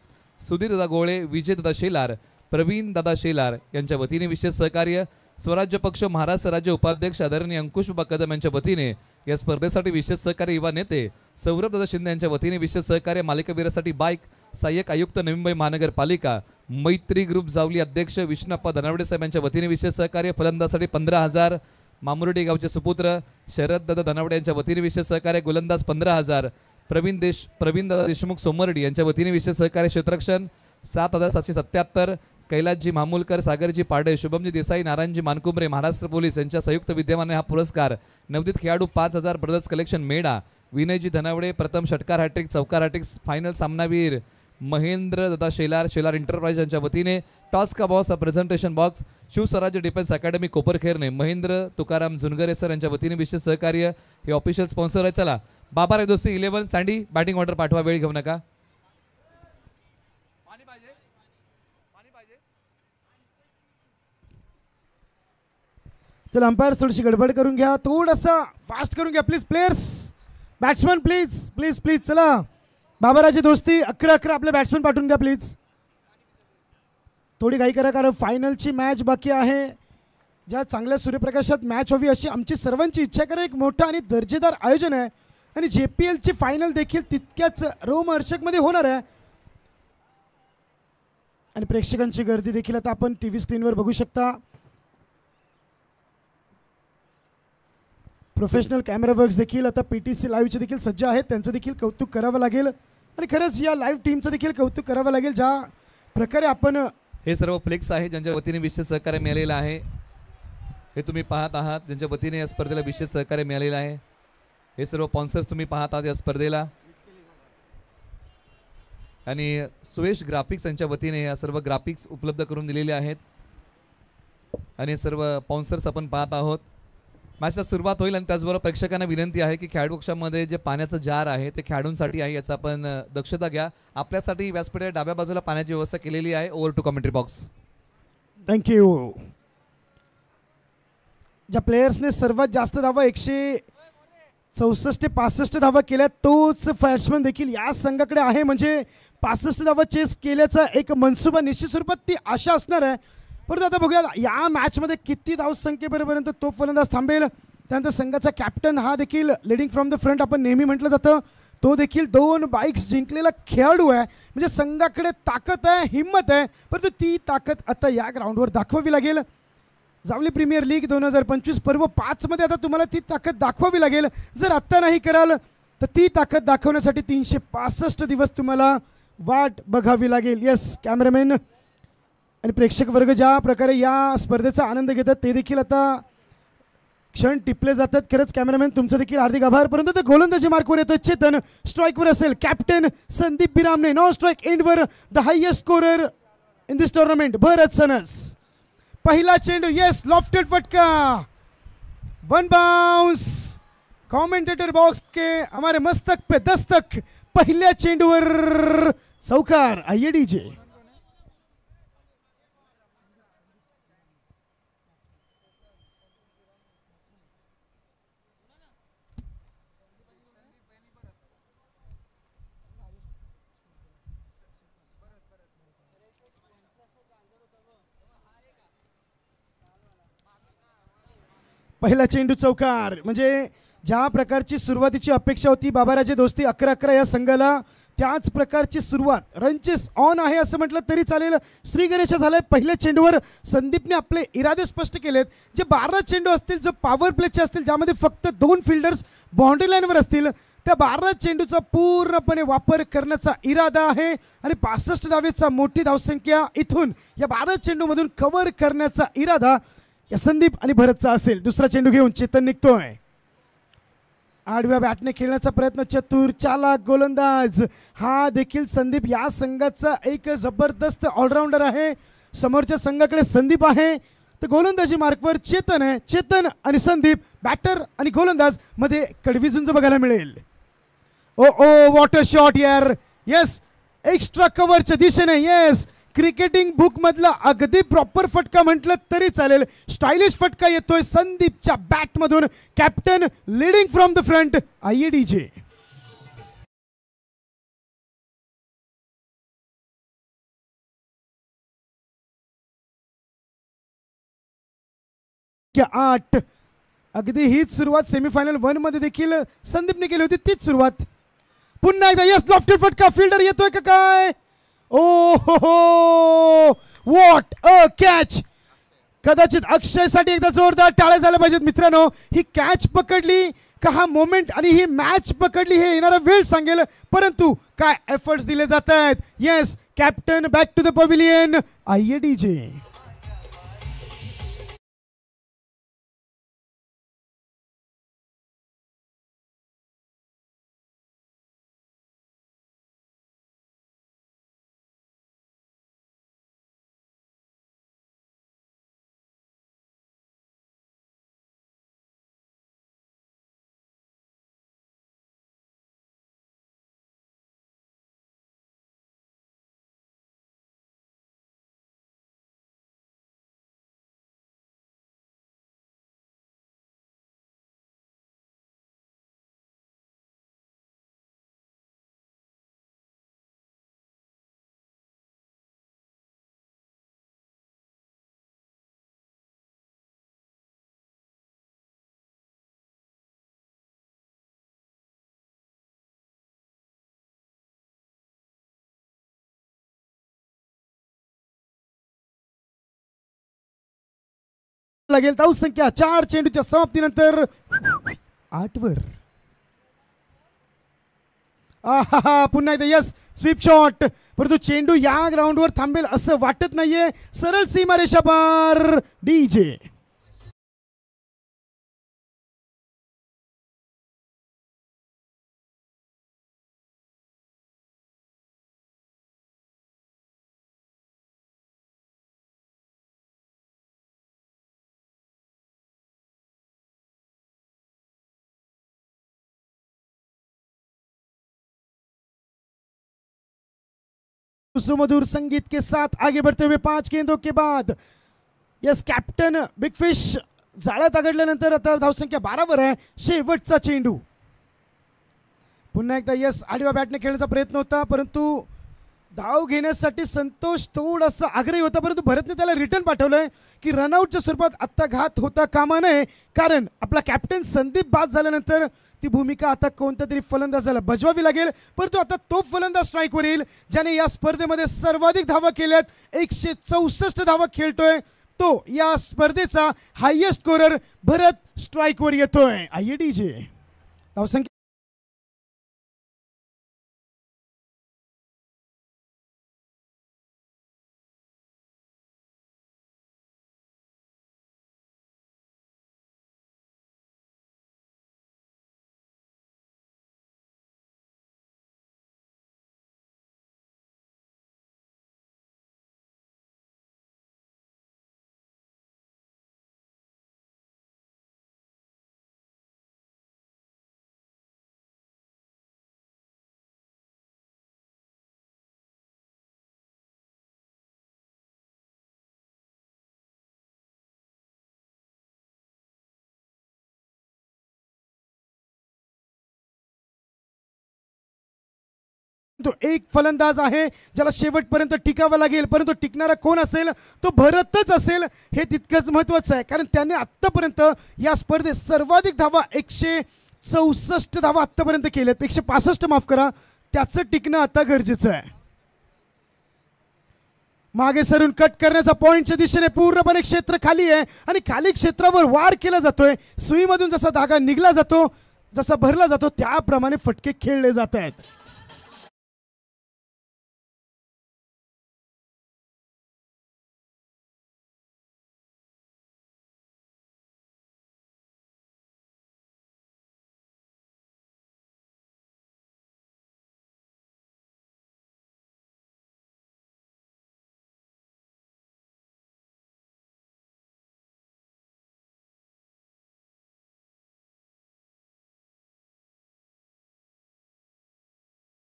सुधीर दादा गोळे, विजय दादा शेलार, प्रवीण दादा शेलार यांच्या वतीने विशेष सहकार्य. स्वराज्य पक्ष महाराष्ट्र राज्य उपाध्यक्ष आदरणीय अंकुश कदम यांच्या वतीने या स्पर्धेसाठी विशेष सहकार्य युवा नेते सौरभ दादा शिंदे यांच्या वतीने विशेष सहकार्य. मालिकावीरासाठी बाईक सहाय्यक आयुक्त नवी मुंबई महानगरपालिका, मैत्री ग्रुप जावली अध्यक्ष विष्णुप्पा धनावडे साहेब यांच्या वतीने विशेष सहकार्य. फलंदाजासाठी 15,000 मामुर्डी गावचे सुपुत्र शरद दादा धनावडे यांच्या वतीने विशेष सहकार्य. गोलंदाज 15,000 प्रवीण दादा देशमुख सोमर्डी यांच्या वतीने विशेष सहकार्य. क्षेत्ररक्षण 7,777 कैलासजी मामूलकर, सागरजी पाडे, शुभमजी देसाई, नारायणजी मानकुमरे, महाराष्ट्र पोलीस यांच्या संयुक्त विद्यमाने हा पुरस्कार. नवोदित खेळाडू 5,000 ब्रदर्स कलेक्शन मेडा, विनयजी धनावडे प्रथम षटकार हॅट्रिक, चौकार हॅट्रिक, फायनल सामनावीर महेंद्र दादा शेलार, शेलार एंटरप्राइज यांच्या वतीने टॉस का boss presentation box. Shivswarajya defence academy Koparkhairane Mahendra Tukaram Jungare sir यांच्या वतीने विशेष सहकार्य. हे ऑफिशियल स्पॉन्सर आहे. चला, बाबाराय दोस्ती 11 सँडी बॅटिंग ऑर्डर पाठवा. वेळ घेऊ नका. चला, अंपायर थोडीशी गडबड करून घ्या, थोडंसं फास्ट करून घ्या please. Players, batsman please please please. चला, बाबाराची दोस्ती 11 आपले बॅट्समन पाठवून द्या प्लीज. थोडी घाई करा, कारण फायनलची मॅच बाकी आहे. ज्या चांगल्या सूर्यप्रकाशात मॅच व्हावी अशी आमची सर्वांची इच्छा. कारण एक मोठं आणि दर्जेदार आयोजन आहे आणि JPLची फायनल देखील तितक्याच रोमहर्षकमध्ये होणार आहे आणि प्रेक्षकांची गर्दी देखील आता आपण TV स्क्रीनवर बघू शकता. प्रोफेशनल कॅमेरा वर्क्स देखील आता PTC लाईव्हचे देखील सज्ज आहेत. त्यांचं देखील कौतुक करावं लागेल आणि खरंच या लाईव्ह टीमचं देखील कौतुक करावं लागेल. ज्या प्रकारे आपण हे सर्व फ्लेक्स आहे ज्यांच्या वतीने विशेष सहकार्य मिळालेलं आहे, हे तुम्ही पाहत आहात. ज्यांच्या वतीने या स्पर्धेला विशेष सहकार्य मिळालेलं आहे, हे सर्व स्पॉन्सर्स तुम्ही पाहत आहात या स्पर्धेला. आणि सुयश ग्राफिक्स यांच्या वतीने या सर्व ग्राफिक्स उपलब्ध करून दिलेले आहेत आणि सर्व स्पॉन्सर्स आपण पाहत आहोत. मॅचला सुरुवात होईल आणि त्याचबरोबर प्रेक्षकांना विनंती आहे की खेळाडू कक्षामध्ये जे पाण्याचं जार आहे ते खेळाडूंसाठी आहे याचा आपण दक्षता घ्या. आपल्यासाठी व्यासपीठाच्या डाव्या बाजूला पाण्याची व्यवस्था केलेली आहे. Over to commentary box. Thank you. ज्या प्लेयर्सने सर्वात जास्त धावा 164 ते 65 धावा केल्या तोच बॅट्समन देखील या संघाकडे आहे. म्हणजे 65 धावा चेस केल्याचा एक मनसुबा निश्चित स्वरूपात ती आशा असणार आहे. परंतु आता बघूया या मॅचमध्ये किती धावसंख्येपर्यंत तो फलंदाज थांबेल. त्यानंतर संघाचा कॅप्टन हा देखील लिडिंग फ्रॉम द फ्रंट आपण नेहमी म्हटलं जातं. तो देखील 2 बाईक्स जिंकलेला खेळाडू आहे. म्हणजे संघाकडे ताकद आहे, हिंमत आहे. परंतु ती ताकद आता या ग्राउंडवर दाखवावी लागेल. जावली प्रीमियर लीग 2025 पर्व 5 मध्ये आता तुम्हाला ती ताकद दाखवावी लागेल. जर आत्ता नाही कराल तर ती ताकद दाखवण्यासाठी 365 दिवस तुम्हाला वाट बघावी लागेल. येस, कॅमेरामॅन आणि प्रेक्षक वर्ग ज्या प्रकारे या स्पर्धेचा आनंद घेतात ते देखील आता क्षण टिपले जातात. खरंच कॅमेरामॅन तुमचं देखील हार्दिक आभार. परंतु ते गोलंदाजी मार्कवर येतो. चेतन स्ट्राईकवर असेल. कॅप्टन संदीप बिरामने नॉन स्ट्राईक एंडवर the highest scorer in this tournament Bharat Sanas. पहिला चेंडू. येस, लॉफ्टेड फटका. 1 बाउंस. कमेंटेटर बॉक्स के हमारे मस्तक पे दस्तक. पहिल्या चेंडूवर चौकार. आइए डीजे. पहिला चेंडू चौकार. म्हणजे ज्या प्रकारची सुरुवातीची अपेक्षा होती बाबाराजे दोस्ती 11-11 या संघाला त्याच प्रकारची सुरुवात. रनचेस ऑन आहे असं म्हटलं तरी चालेल. श्री गणेश झालंय. पहिल्या चेंडूवर संदीपने आपले इरादे स्पष्ट केलेत. जे 12 चेंडू असतील जो पॉवर प्लेचे असतील ज्यामध्ये फक्त 2 फिल्डर्स बाउंड्री लाईनवर असतील त्या 12 चेंडूचा पूर्णपणे वापर करण्याचा इरादा आहे. आणि 65 धावेचा मोठी धावसंख्या इथून या 12 चेंडूमधून कव्हर करण्याचा इरादा या संदीप आणि भरतचा असेल. दुसरा चेंडू घेऊन चेतन निघतोय. आडव्या बॅटने खेळण्याचा प्रयत्न. चतुर चालाक गोलंदाज हा देखील संदीप या संघाचा एक जबरदस्त ऑलराऊंडर आहे. समोरच्या संघाकडे संदीप आहे तर गोलंदाजी मार्कवर चेतन आहे. चेतन आणि संदीप बॅटर आणि गोलंदाज मध्ये कडवी झुंज बघायला मिळेल. ओ ओ व्हॉट अ शॉट यार. येस, एक्स्ट्रा कव्हरच्या दिशेने. येस, क्रिकेटिंग बुक मधला अगदी प्रॉपर फटका म्हटलं तरी चालेल. स्टायलिश फटका येतोय संदीपच्या बॅट मधून. Captain leading from the front. आइए डीजे. 8. अगदी हीच सुरुवात सेमीफायनल 1 मध्ये देखील संदीपने केली होती. तीच सुरुवात पुन्हा एकदा. यस, लॉफ्टेड फटका. फिल्डर येतोय का काय. ओ हो, व्हॉट अ कॅच. कदाचित अक्षयसाठी एकदा जोरदार टाळ्या झाल्या पाहिजेत मित्रांनो. ही कॅच पकडली का हा मोमेंट आणि ही मॅच पकडली हे येणारा वेळ सांगेल. परंतु काय एफर्ट्स दिले जात आहेत. Yes, captain back to the pavilion. आइए डीजे. लागेल. धावसंख्या 4 चेंडूच्या समाप्तीनंतर 8 वर. पुन्हा एकदा. Yes, sweep shot. परंतु चेंडू या ग्राउंडवर थांबेल असं वाटत नाहीये. सरळ सीमारेषा पार. डीजे. सुमधुर संगीत के साथ आगे बढ़ते हुए 5 गेंदों के बाद यस कॅप्टन बिग फिश जाळ्यात आघडल्यानंतर आता धावसंख्या 12 वर आहे. शेवटचा चेंडू पुन्हा एकदा यस आडव्या बॅटने खेळण्याचा प्रयत्न होता परंतु धाव घेण्यासाठी संतोष थोडासा आग्रही होता परंतु भरतने त्याला रिटर्न पाठवलंय की रनआउटच्या स्वरूपात आत्ता घात होता कामा नये कारण आपला कॅप्टन संदीप बाद झाल्यानंतर ती भूमिका आता कोणत्या तरी फलंदाजाला बजवावी लागेल. परंतु आता तो फलंदाज स्ट्राईकवर येईल ज्याने या स्पर्धेमध्ये सर्वाधिक धावा केल्यात. 164 धावा खेळतोय तो या स्पर्धेचा हायएस्ट स्कोरर भरत स्ट्राईकवर येतोय. आयडीजे धावसंख्या तो एक फलंदाज आहे ज्याला शेवटपर्यंत टिकावं लागेल परंतु टिकणारा कोण असेल तो भरतच असेल हे तितकंच महत्त्वाचं आहे कारण त्याने आत्तापर्यंत या स्पर्धेत सर्वाधिक धावा 164 धावा आत्तापर्यंत केल्यात. 165 माफ करा. त्याचं टिकणं आता गरजेचं आहे. मागे सरून कट करण्याचा पॉइंटच्या दिशेने पूर्णपणे क्षेत्र खाली आहे आणि खाली क्षेत्रावर वार केला जातोय. सुईमधून जसा धागा निघला जातो जसा भरला जातो त्याप्रमाणे फटके खेळले जात आहेत.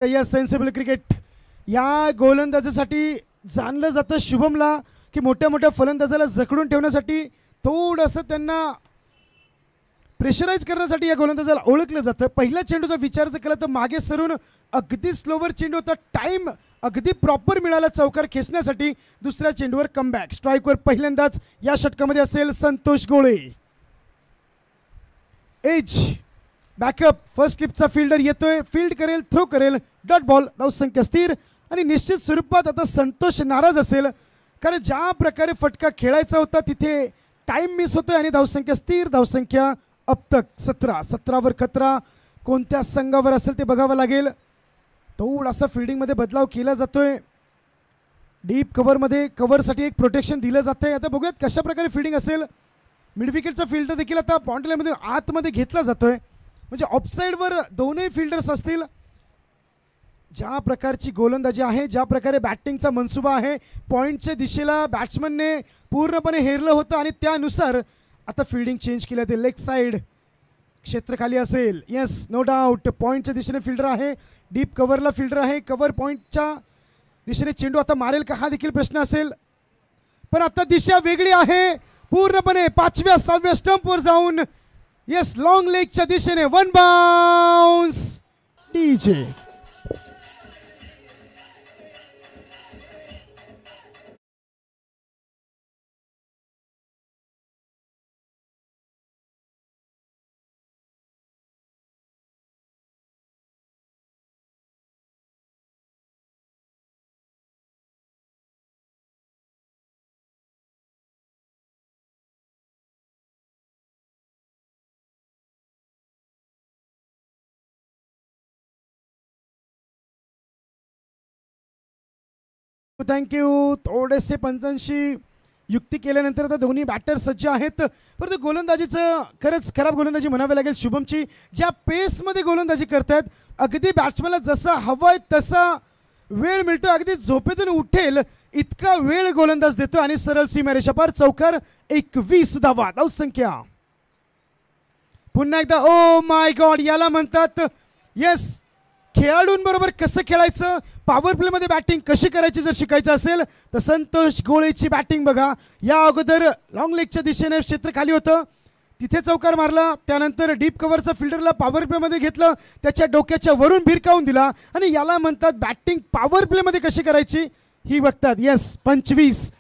या सेन्सिबल क्रिकेट या गोलंदाजासाठी जाणलं जातं शुभमला की मोठ्या मोठ्या फलंदाजाला जखडून ठेवण्यासाठी थोडंसं त्यांना प्रेशराईज करण्यासाठी या गोलंदाजाला ओळखलं जातं. पहिल्या चेंडूचा विचार जर केला तर मागे सरून अगदी स्लोवर चेंडू होता. टाइम अगदी प्रॉपर मिळाला चौकार खेचण्यासाठी. दुसऱ्या चेंडूवर कमबॅक. स्ट्राईकवर पहिल्यांदाच या षटकामध्ये असेल संतोष गोळे. एज बॅकअप फर्स्ट स्लिपचा फिल्डर येतोय. फील्ड करेल थ्रो करेल डॉट बॉल. धावसंख्या स्थिर आणि निश्चित स्वरूपात आता संतोष नाराज असेल कारण ज्या प्रकारे फटका खेळायचा होता तिथे टाइम मिस होतोय आणि धावसंख्या स्थिर. धावसंख्या अब तक 17. 17वर खतरा कोणत्या संघावर असेल ते बघावं लागेल. थोडासा फिल्डिंगमध्ये बदलाव केला जातोय. डीप कव्हरमध्ये कव्हरसाठी एक प्रोटेक्शन दिलं जातंय. आता बघूयात कशा प्रकारे फिल्डिंग असेल. मिड विकेटचा फिल्डर देखील आता बाउंड्री लाईनमध्ये आतमध्ये घेतला जातोय म्हणजे ऑफसाईडवर दोन्ही फिल्डर्स असतील. ज्या प्रकारची गोलंदाजी आहे ज्या प्रकारे बॅटिंगचा मनसुबा आहे पॉईंटच्या दिशेला बॅट्समनने पूर्णपणे हेरलं होतं आणि त्यानुसार आता फिल्डिंग चेंज केली आहे. लेग साईड क्षेत्र खाली असेल. येस नो डाऊट पॉईंटच्या दिशेने फिल्डर आहे. डीप कव्हरला फिल्डर आहे. कव्हर पॉईंटच्या दिशेने चेंडू आता मारेल का हा देखील प्रश्न असेल पण आता दिशा वेगळी आहे पूर्णपणे. 5व्या 6व्या स्टंपवर जाऊन येस लॉंग लेगच्या दिशेने वन बाउन्स. DJ thank you. थोडेसे पंचांशी युक्ती केल्यानंतर आता दोन्ही बॅटर सज्ज आहेत परंतु गोलंदाजीचं खरंच खराब गोलंदाजी म्हणावी लागेल शुभमची. ज्या पेसमध्ये गोलंदाजी करतायत अगदी बॅट्समॅनला जसा हवाय तसा वेळ मिळतो. अगदी झोपेतून उठेल इतका वेळ गोलंदाज देतो आणि सरळ सीमारेषा पार. चौकार 21 धावा. धावसंख्या पुन्हा एकदा ओ माय गॉड याला म्हणतात येस खेळाडूंबरोबर कसं खेळायचं, पॉवर प्ले मध्ये बॅटिंग कशी करायची जर शिकायचं असेल तर संतोष गोळेची बॅटिंग बघा. या अगोदर लॉंग लेगच्या दिशेने क्षेत्र खाली होतं, तिथे चौकार मारला, त्यानंतर डीप कव्हरचा फिल्डरला पॉवर प्ले मध्ये घेतलं, त्याच्या डोक्याच्या वरून भिरकावून दिला आणि याला म्हणतात बॅटिंग पॉवर प्ले मध्ये कशी करायची ही बघतात. Yes, 25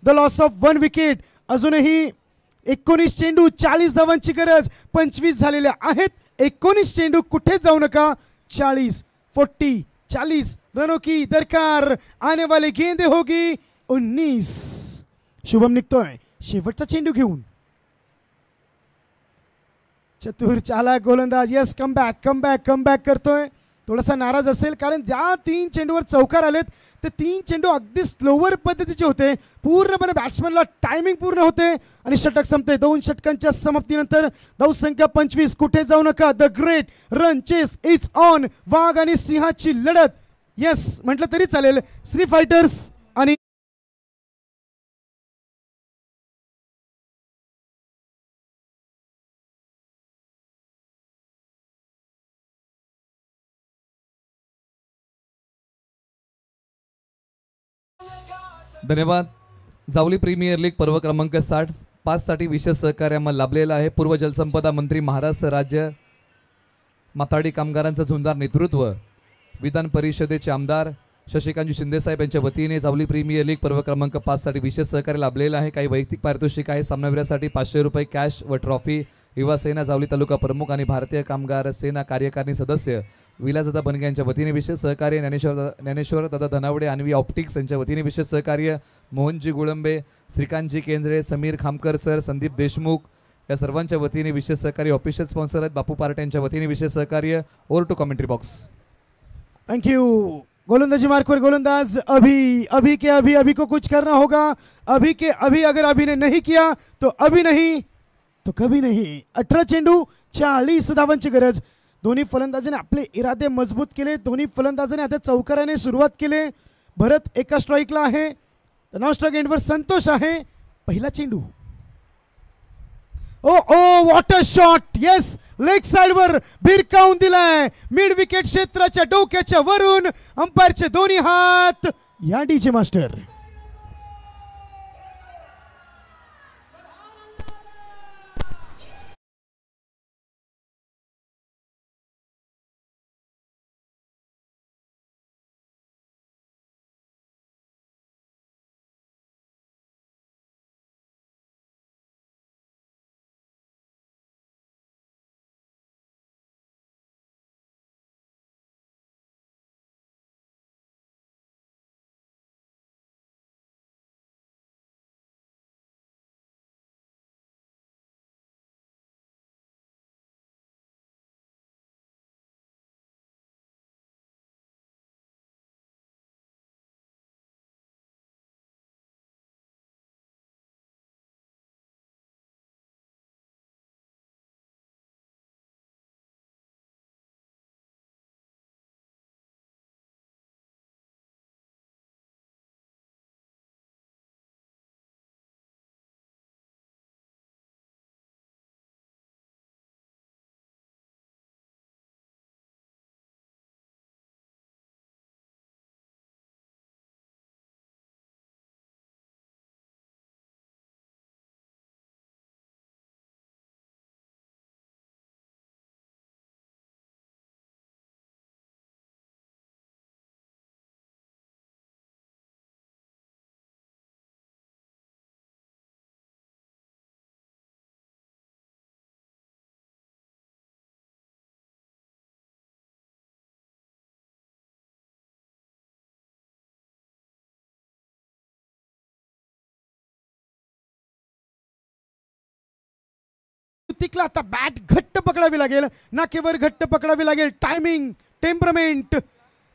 the loss of 1 wicket. अजूनही 19 चेंडू 40 धावांची गरज, 25 झालेल्या आहेत. 19 चेंडू कुठे जाऊ नका. 40 रनों की दरकार, आने वाले गेंदे होगी 19. शुभम निघतोय शेवटचा चेंडू घेऊन. चतुर चालाक गोलंदाज. यस, कम बॅक करतोय. थोडासा नाराज असेल कारण ज्या 3 चेंडूवर चौकार आलेत ते 3 चेंडू अगदी स्लोवर पद्धतीचे होते. पूर्णपणे बॅट्समनला टायमिंग पूर्ण होते आणि षटक संपते. 2 षटकांच्या समाप्तीनंतर धावसंख्या 25. कुठे जाऊ नका. The great run chase is on. वाघ आणि सिंहाची लढत. येस म्हटलं तरी चालेल. श्री फायटर्स आणि धन्यवाद. जावली प्रीमियर लीग पर्व क्रमांक 65 साठी विशेष सहकार्य आम्हाला लाभलेलं आहे. पूर्व जलसंपदा मंत्री, महाराष्ट्र राज्य माथाडी कामगारांचं झुंजार नेतृत्व, विधान परिषदेचे आमदार शशिकांत शिंदे साहेब यांच्या वतीने जावली प्रीमियर लीग पर्व क्रमांक 5 साठी विशेष सहकार्य लाभलेलं आहे. काही वैयक्तिक पारितोषिक आहे. सामनावीरासाठी 500 रुपये कॅश व ट्रॉफी. युवा सेना जावली तालुका प्रमुख आणि भारतीय कामगार सेना कार्यकारिणी सदस्य विलासदादा बनगे यांच्या वतीने विशेष सहकार्य. ज्ञानेश्वर दादा धनावडे, अन्वी ऑप्टिक्स यांच्या वतीने विशेष सहकार्य. मोहनजी गुळंबे, श्रीकांतजी केंद्रे, समीर खामकर सर, संदीप देशमुख या सर्वांच्या वतीने विशेष सहकार्य. ऑफिशियल स्पॉन्सर आहेत बापू पार्टे यांच्या वतीने विशेष सहकार्य. Over to commentary box. Thank you. गोलंदाजी मार्क पर गोलंदाज अभी के अभी को कुछ करना होगा. अभी के अभी अगर अभी ने नहीं किया तो अभी नहीं तो कभी नहीं. 18 चेंडू 40 धावांची गरज. दोन्ही फलंदाजाने आपले इरादे मजबूत केले. दोन्ही फलंदाजाने आता चौकाराने सुरुवात केले. भरत एका स्ट्राईकला आहे. नॉन स्ट्राईक एंडवर संतोष आहे. पहिला चेंडू. Oh what a shot. Yes, leg साइडवर भिरकावून दिलाय. मिड विकेट क्षेत्राच्या डोक्याच्या वरून. अंपायरचे दोन्ही हात या डीजे मास्टर. तिकला आता बॅट घट्ट पकडावी लागेल. नाकेवर घट्ट पकडावी लागेल. टायमिंग, टेम्परमेंट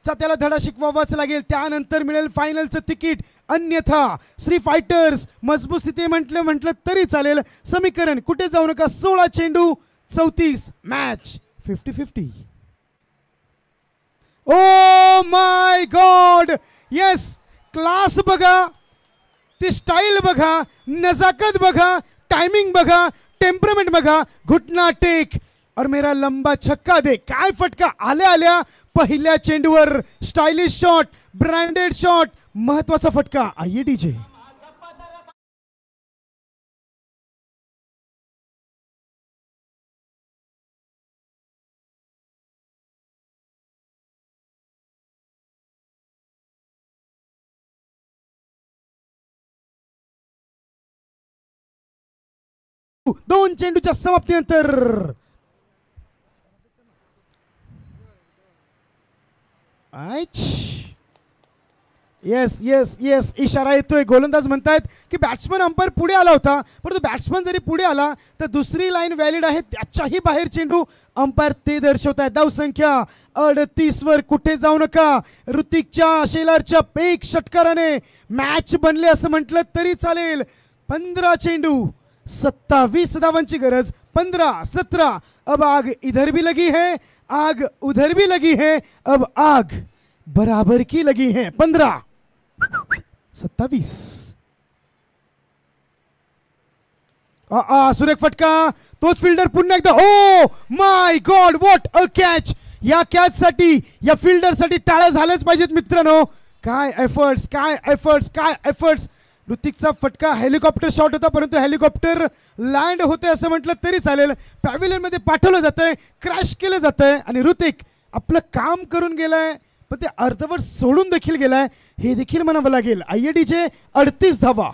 चा त्याला धडा शिकवावाच लागेल. त्यानंतर मिळेल फायनलचं तिकीट. अन्यथा श्री फायटर्स मजबूत स्थिती म्हटलं तरी चालेल. समीकरण कुठे जाऊ नका. 16 चेंडू 34. Match 50-50. Oh my God. Yes, class बघा, ती स्टाईल बघा, नजाकत बघा, टायमिंग बघा, टेम्परमेंट बघा. घुटना टेक. और मेरा लंबा छक्का दे. काय फटका आल्या आल्या पहिल्या चेंडूवर. स्टायलिश शॉट, ब्रँडेड शॉट, महत्वाचा फटका. आइए डीजे. दोन चेंडूच्या समाप्तीनंतर येस येस येस इशारा येतोय. गोलंदाज म्हणतायत की बॅट्समन अंपायर पुढे आला होता, परंतु बॅट्समन जरी पुढे आला तर दुसरी लाईन व्हॅलिड आहे, त्याच्याही बाहेर चेंडू. अंपायर ते दर्शवत आहे. धावसंख्या 38 वर कुठे जाऊ नका. ऋतिकच्या शेलारच्या एक षटकाराने मॅच बनले असं म्हटलं तरी चालेल. 15 चेंडू 27 धावांची गरज. 15-17. अब आग इधर भी लगी है, आग उधर भी लगी है, अब आग बराबर की लगी है. 15-27. सुरेख फटका. तोच फिल्डर पुन्हा एकदा. Oh my God, what a catch. या कॅच साठी, या फिल्डर साठी टाळ्या झाल्याच पाहिजेत मित्रांनो. काय एफर्ट्स, काय एफर्ट्स, काय एफर्ट्स. ऋतिकचा फटका हेलिकॉप्टर शॉट होता, परंतु हेलिकॉप्टर लँड होते असं म्हटलं तरी चालेल. पॅव्हिलियन मध्ये पाठवलं जातंय, क्रॅश केलं जातंय आणि ऋतिक आपलं काम करून गेलाय, पण ते अर्धवट सोडून देखील गेलाय, हे देखील म्हणावं लागेल. आइए डीजे. 38 धावा.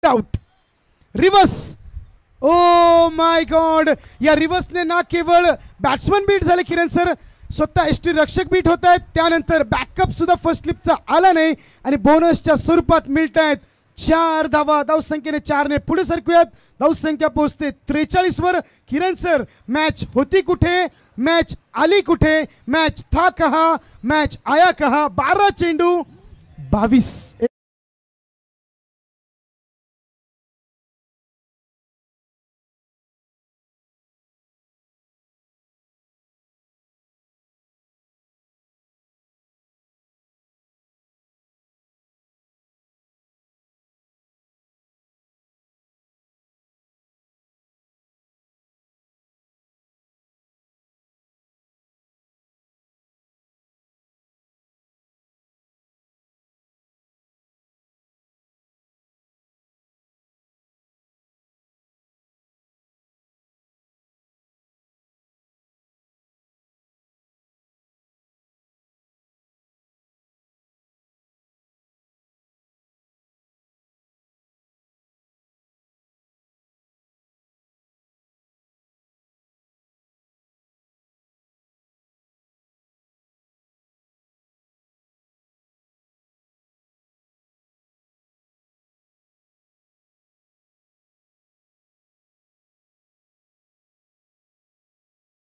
Out. Reverse. Oh my God. या रिवर्सने ना केवळ बॅट्समन बीट झाले किरण सर, स्वतः एसटी रक्षक बीट होत आहेत. त्यानंतर बॅकअप सुद्धा फर्स्ट स्लिपचा आला नाही आणि बोनसच्या स्वरूपात मिळत आहेत 4 धावा. धावसंख्येने 4 ने पुढे सरकूयात. धावसंख्या पोहोचते 43 वर. किरण सर, मॅच होती कुठे, मॅच आली कुठे, मॅच था कहा, मॅच आया कहा. 12 चेंडू 22.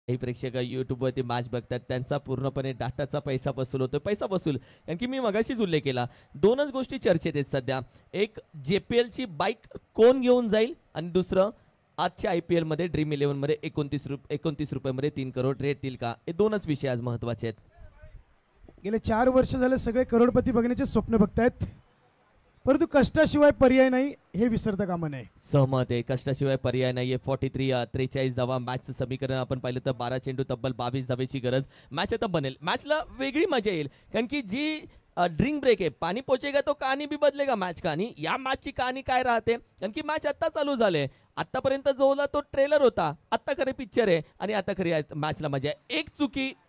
काही प्रेक्षक यूट्यूबवरती मॅच बघतात, त्यांचा पूर्णपणे डाटाचा पैसा वसूल होतो. पैसा वसूल कारण की मी मगाशीच उल्लेख केला, दोनच गोष्टी चर्चेत आहेत सध्या. एक, JPL ची बाईक कोण घेऊन जाईल, आणि दुसरं, आजच्या IPL मध्ये ड्रीम 11 मध्ये 29 रुपयामध्ये 3 करोड रेट येईल का. हे दोनच विषय आज महत्वाचे आहेत. गेले 4 वर्ष झाले सगळे करोडपती बघण्याचे स्वप्न बघतायत. परंतु कष्टाशिवाय पर्याय नाही हे विसरता कामा नये. सहमत आहे, कष्टाशिवाय पर्याय नाहीये. 43 धावा मॅचचं समीकरण आपण पाहिलं तर 12 चेंडू तब्बल 22 धावेची गरज. मॅच आता बनेल, मॅचला वेगळी मजा येईल, कारण की जी ड्रिंक ब्रेक आहे, पाणी पोचेगा तो कहाणी भी बदलेगा मॅच कहाणी. या मॅचची कहाणी काय राहते, कारण की मॅच आता चालू झाले. आतापर्यंत जो होता तो ट्रेलर होता, आता खरे पिक्चर आहे आणि आता खरी मॅचला मजा आहे.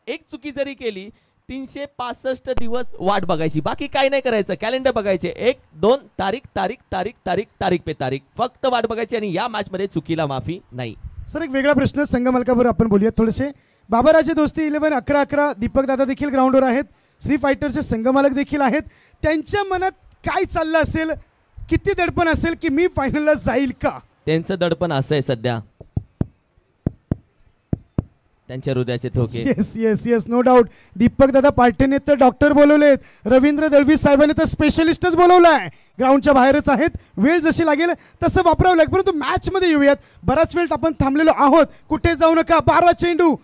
एक चुकी जरी केली 365 दिवस वाट बघायची, बाकी काय नाही करायचं. कॅलेंडर बघायचे, 1 2 तारीख तारीख तारीख तारीख तारीख पे तारीख, फक्त वाट बघायची आणि या मॅच मध्ये चुकीला माफी नाही. सर एक वेगळा प्रश्न संघ मालकाबरोबर आपण बोलूया थोडेसे. बाबाराजे दोस्ती 11 11-11 दीपक दादा देखील ग्राउंडवर आहेत, श्री फायटरचे संघ मालक देखील आहेत. त्यांच्या मनात काय चाललं असेल, किती दडपण असेल की मी फायनलला जाईल का? त्यांचं दडपण असं आहे सध्या, त्यांच्या हृदयाचे ठोके. Yes yes yes no doubt. Deepak दादा पार्टीने तर डॉक्टर बोलवलेत, रवींद्र दळवी साहेबांनी तर स्पेशलिस्टच बोलवलाय, ग्राउंडच्या बाहेरच आहेत. वेळ जशी लागेल तसं वापरावं लागेल. परंतु मॅच मध्ये येऊयात, बराच वेळ आपण थांबलेलो आहोत, कुठे जाऊ नका. 12 चेंडू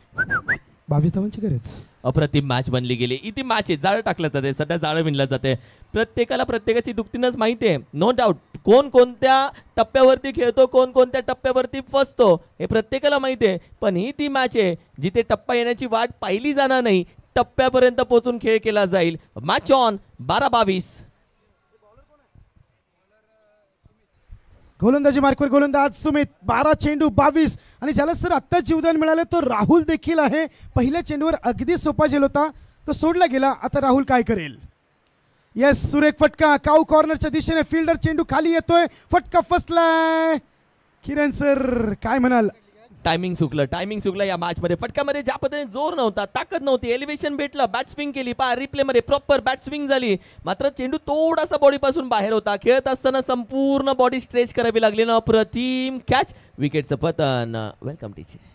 22 धावांची गरज. अप्रतिम मॅच बनली गेली. इथे मॅच आहे, जाळं टाकलं जाते, सध्या जाळं विणलं जाते. प्रत्येकाला प्रत्येकाची दुखतीनच माहिती आहे, नो डाऊट. कोण कोणत्या टप्प्यावरती खेळतो, कोण कोणत्या टप्प्यावरती फसतो हे प्रत्येकाला माहिती आहे. पण ही ती मॅच आहे जिथे टप्पा येण्याची वाट पाहिली जाणार नाही, टप्प्यापर्यंत पोहोचून खेळ केला जाईल. Match on. 12-22. गोलंदाजी मार्कवर गोलंदाज सुमित. 12 चेंडू 22 आणि ज्याला सर आत्ता जीवदान मिळालं तो राहुल देखील आहे. पहिल्या चेंडूवर अगदी सोपा झेल होता, तो सोडला गेला. आता राहुल काय करेल? येस सुरेख फटका काऊ कॉर्नरच्या दिशेने, फिल्डर चेंडू खाली येतोय, फटका फसलाय. किरण सर काय म्हणाल? टायमिंग चुकलं या मॅच मध्ये. फटक्यामध्ये ज्या पद्धतीने जोर नव्हता, ताकद नव्हती, एलिव्हेशन भेटलं, बॅट स्विंग केली, रिप्ले मध्ये प्रॉपर बॅट स्विंग झाली, मात्र चेंडू थोडासा बॉडी पासून बाहेर होता. खेळत असताना संपूर्ण बॉडी स्ट्रेच करावी लागली ना. अप्रतिम कॅच, विकेटचं पतन. वेलकम टीचे.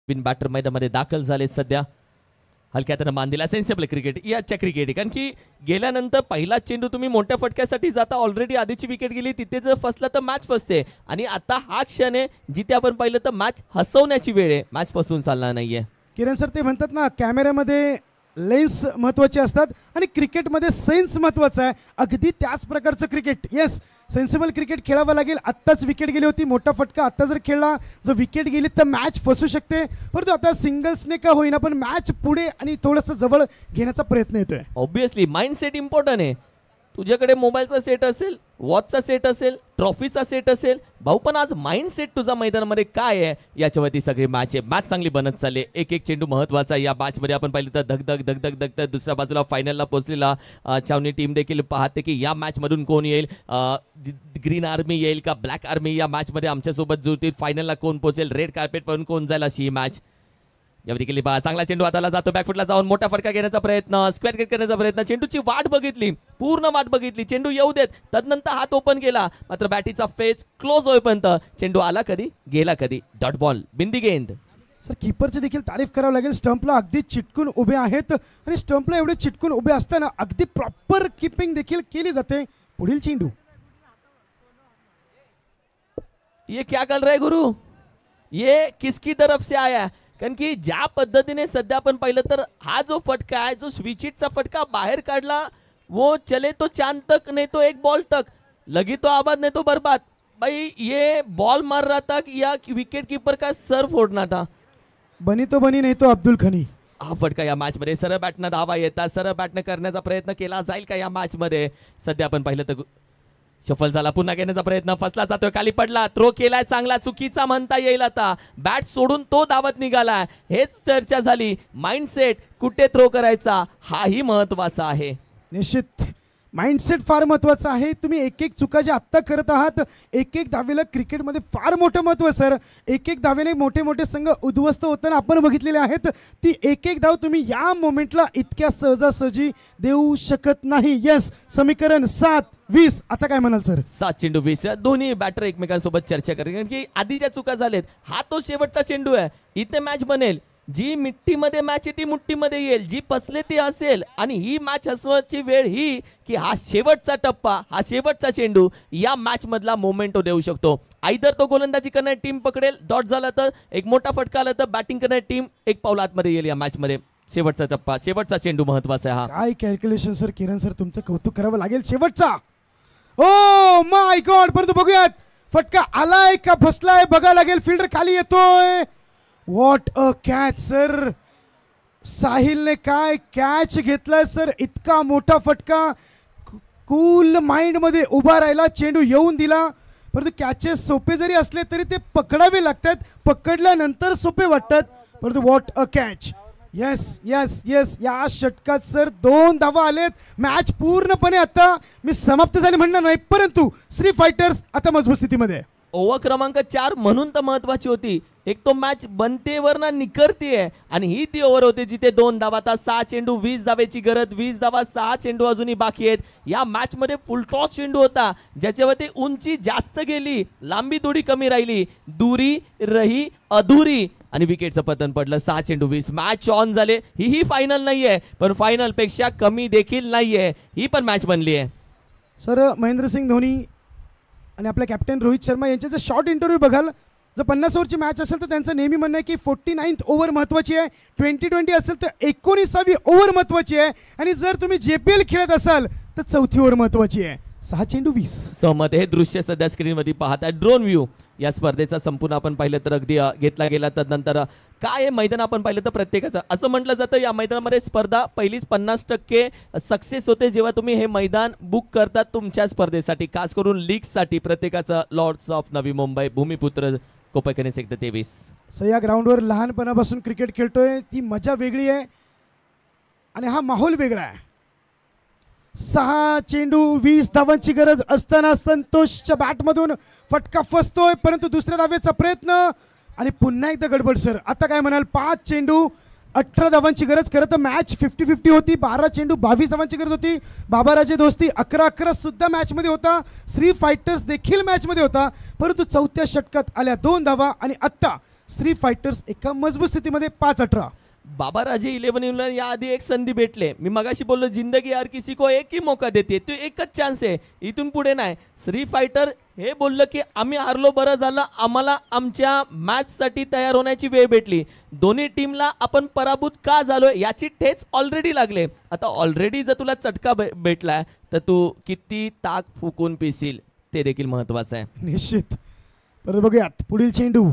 बॅटर मैदानामध्ये दाखल झाले. सध्या हलक्या त्यानं मान दिला. सेन्सिबल क्रिकेट याच्या क्रिकेट, कारण की गेल्यानंतर पहिला चेंडू तुम्ही मोठ्या फटक्यासाठी जाता, ऑलरेडी आधीची विकेट गेली, तिथे जर फसला तर मॅच फसते. आणि आता हा क्षण आहे जिथे आपण पाहिलं तर मॅच हसवण्याची वेळ आहे, मॅच फसवून चालणार नाहीये. किरण सर ते म्हणतात ना, कॅमेऱ्यामध्ये लेन्स महत्वाचे असतात आणि क्रिकेटमध्ये सेन्स महत्वाचा आहे. अगदी त्याच प्रकारचं क्रिकेट. येस सेन्सिबल क्रिकेट खेळावं लागेल. आत्ताच विकेट गेली होती, मोठा फटका आत्ता जर खेळला, जर विकेट गेली तर मॅच फसू शकते. परंतु आता सिंगल्सने का होईना पण मॅच पुढे आणि थोडंसं जवळ घेण्याचा प्रयत्न येतोय. ऑब्विसली माइंडसेट इम्पॉर्टंट आहे. तुझ्याकडे मोबाईलचा सेट असेल, वॉचचा सेट असेल, ट्रॉफीचा सेट असेल, भाऊ पण आज माइंडसेट तुझा मैदानामध्ये काय आहे याच्यावरती सगळी मॅच आहे. मॅच चांगली बनत चालली. एक एक चेंडू महत्वाचा. या मॅचमध्ये आपण पाहिलं तर धगधग धगधग धगधग. दुसऱ्या बाजूला फायनलला पोहोचलेला छावणी टीम देखील पाहते की या मॅचमधून कोण येईल, ग्रीन आर्मी येईल का ब्लॅक आर्मी या मॅचमध्ये आमच्यासोबत जुळतील, फायनलला कोण पोहोचेल, रेड कार्पेटवरून कोण जाईल, अशी ही मॅच. यावरती केली चांगला चेंडू हाताला जातो, बॅकफुटला जाऊन मोठा फटका घेण्याचा प्रयत्न, स्क्वेअर गेट करण्याचा प्रयत्न. चेंडूची वाट बघितली, पूर्ण वाट बघितली, चेंडू येऊ देत, तदनंतर हात ओपन केला, मात्र बॅटीचा फेज क्लोज होईपर्यंत चेंडू आला कधी गेला कधी. डॉट बॉल, बिंदी गेंद. सर कीपरची देखील तारीफ करावं लागेल. स्टंपला अगदी चिटकून उभे आहेत आणि स्टंपला एवढे चिटकून उभे असताना अगदी प्रॉपर कीपिंग देखील केली जाते. पुढील चेंडू. ये क्या कर रहे गुरु, ये किसकी तरफ से आया? कारण की ज्या पद्धतीने सध्या आपण पाहिलं तर हा जो फटका आहे, जो स्विचिटचा फटका बाहेर काढला, वो चले तो चांद तक नहीं तो एक बॉल तक, लगी तो आबाद नहीं तो बर्बाद. भाई ये बॉल मार रहा था या विकेट कीपर का सर फोड़ना था. बनी तो बनी नहीं तो अब्दुल खनी. हा फटका या मॅच मध्ये सरळ बॅटनं धावा येतात, सरळ बॅटनं करण्याचा प्रयत्न केला जाईल का या मॅच मध्ये? सध्या आपण पाहिलं तर सफल झाला, पुन्हा घेण्याचा प्रयत्न, फसला जातोय, खाली पडला, थ्रो केलाय चांगला, चुकीचा म्हणता येईल. आता बॅट सोडून तो धावत निघाला. हेच चर्चा झाली. माइंडसेट कुठे थ्रो करायचा हाही महत्वाचा आहे. निश्चित माइंडसेट फार महत्त्वाचं आहे. तुम्ही एक एक चुका ज्या आत्ता करत आहात, एक एक धावेला क्रिकेटमध्ये फार मोठं महत्त्व आहे सर. एक एक धावेने मोठे मोठे संघ उद्ध्वस्त होताना आपण बघितलेले आहेत. ती एक एक धाव तुम्ही या मोमेंटला इतक्या सहजासहजी देऊ शकत नाही. यस, समीकरण 7-20. आता काय म्हणाल सर? 7 चेंडू 20. दोन्ही बॅटर एकमेकांसोबत चर्चा करेल, कारण की आधीच्या चुका झालेत. हा तो शेवटचा चेंडू आहे. इथे मॅच बनेल. जी मिट्टीमध्ये मॅच आहे ती मुठ्ठीमध्ये येईल, जी फसले ती असेल. आणि ही मॅच हसवायची वेळ ही की हा शेवटचा टप्पा, हा शेवटचा चेंडू या मॅच मधला मोमेंटो देऊ शकतो. आयदर तो गोलंदाजी करणारी टीम पकडेल, डॉट झाला तर एक मोठा फटका आला तर बॅटिंग करणारी टीम एक पाऊल आतमध्ये येईल. या मॅच मध्ये शेवटचा टप्पा, शेवटचा चेंडू महत्वाचा आहे. हा काय कॅल्क्युलेशन सर. किरण सर, तुमचं कौतुक करावं लागेल. शेवटचा, ओ माय गॉड. परंतु बघूयात फटका आलाय का फसलाय बघायला लागेल. फिल्डर खाली येतोय. What a catch sir. साहिलने काय कॅच घेतलाय सर. इतका मोठा फटका. कूल माइंड मध्ये उभा राहिला, चेंडू येऊन दिला. परंतु कॅचेस सोपे जरी असले तरी ते पकडावे लागतात. पकडल्यानंतर सोपे वाटतात. परंतु what a catch. Yes yes yes. या षटकात सर 2 धावा आलेत. मॅच पूर्णपणे आता मी समाप्त झाली म्हणणार नाही, परंतु श्री फायटर्स आता मजबूत स्थितीमध्ये. ओव्हर क्रमांक 4 म्हणून तर महत्वाची होती. एक तो मॅच बनते वरना निकरते, आणि ही ती ओव्हर होती जिथे 2 धावा. आता 6 चेंडू 20 धावेची गरज. 20 धावा, 6 चेंडू अजूनही बाकी आहेत. या मॅच मध्ये फुल टॉस चेंडू होता, ज्याच्यावरती उंची जास्त गेली, लांबी थोडी कमी राहिली, दुरी रही अधुरी आणि विकेटचं पतन पडलं. 6 चेंडू 20. मॅच ऑन झाले. ही फायनल नाहीये, पण फायनल पेक्षा कमी देखील नाहीये. ही पण मॅच बनली आहे. सर महेंद्रसिंग धोनी आणि आपल्या कॅप्टन रोहित शर्मा यांचे जर शॉर्ट इंटरव्ह्यू बघाल, जर 50 ओव्हरची मॅच असेल तर त्यांचं नेहमी म्हणणं आहे की 49th ओव्हर महत्त्वाची आहे. 2020 असेल तर 19वी ओव्हर महत्त्वाची आहे. आणि जर तुम्ही JPL खेळत असाल तर 4थी ओव्हर महत्त्वाची आहे. 6 चेंडू 20. सहमत. हे दृश्य सध्या स्क्रीनवरती पाहताय, ड्रोन व्ह्यू. या स्पर्धेचा संपूर्ण आपण पाहिलं तर अगदी घेतला गेला. तदनंतर काय मैदान आपण पाहिलं तर प्रत्येकाचं असं म्हटलं जातं या मैदानामध्ये स्पर्धा पहिलीच 50% सक्सेस होते जेव्हा तुम्ही हे मैदान बुक करतात तुमच्या स्पर्धेसाठी, खास करून लीगसाठी. प्रत्येकाचं Lord's of Navi Mumbai, भूमिपुत्र, Koparkhairane sector 23. So या ग्राउंडवर लहानपणापासून क्रिकेट खेळतोय, ती मजा वेगळी आहे आणि हा माहोल वेगळा आहे. 6 चेंडू 20 धावांची गरज असताना संतोषच्या बॅटमधून फटका फसतोय, परंतु दुसऱ्या धावेचा प्रयत्न आणि पुन्हा एकदा गडबड सर. आता काय म्हणाल? 5 चेंडू 18 धावांची गरज. खरं तर मॅच 50-50 होती. 12 चेंडू 22 धावांची गरज होती. बाबाराजे दोस्ती 11-11 सुद्धा मॅचमध्ये होता. श्री फायटर्स देखील मॅचमध्ये होता, परंतु 4थ्या षटकात आल्या 2 धावा आणि आत्ता श्री फायटर्स एका मजबूत स्थितीमध्ये 5-18. बाबाराजे 11 या आधी एक संधी भेटले. मी मगाशी बोललो जिंदगी हर किसी को एक ही मौका देते, तो एकच चान्स आहे, इथून पुढे नाही. श्री फायटर हे बोललं की आम्ही हारलो बरं झालं, आम्हाला आमच्या मॅचसाठी तयार होण्याची वेळ भेटली. दोन्ही टीमला आपण पराभूत का झालोय याची ठेच ऑलरेडी लागले. आता ऑलरेडी जर तुला चटका भेटलाय तर तू किती ताक फुकून पिसील ते देखील महत्वाचं आहे. निश्चित. परत बघूयात पुढील चेंडू.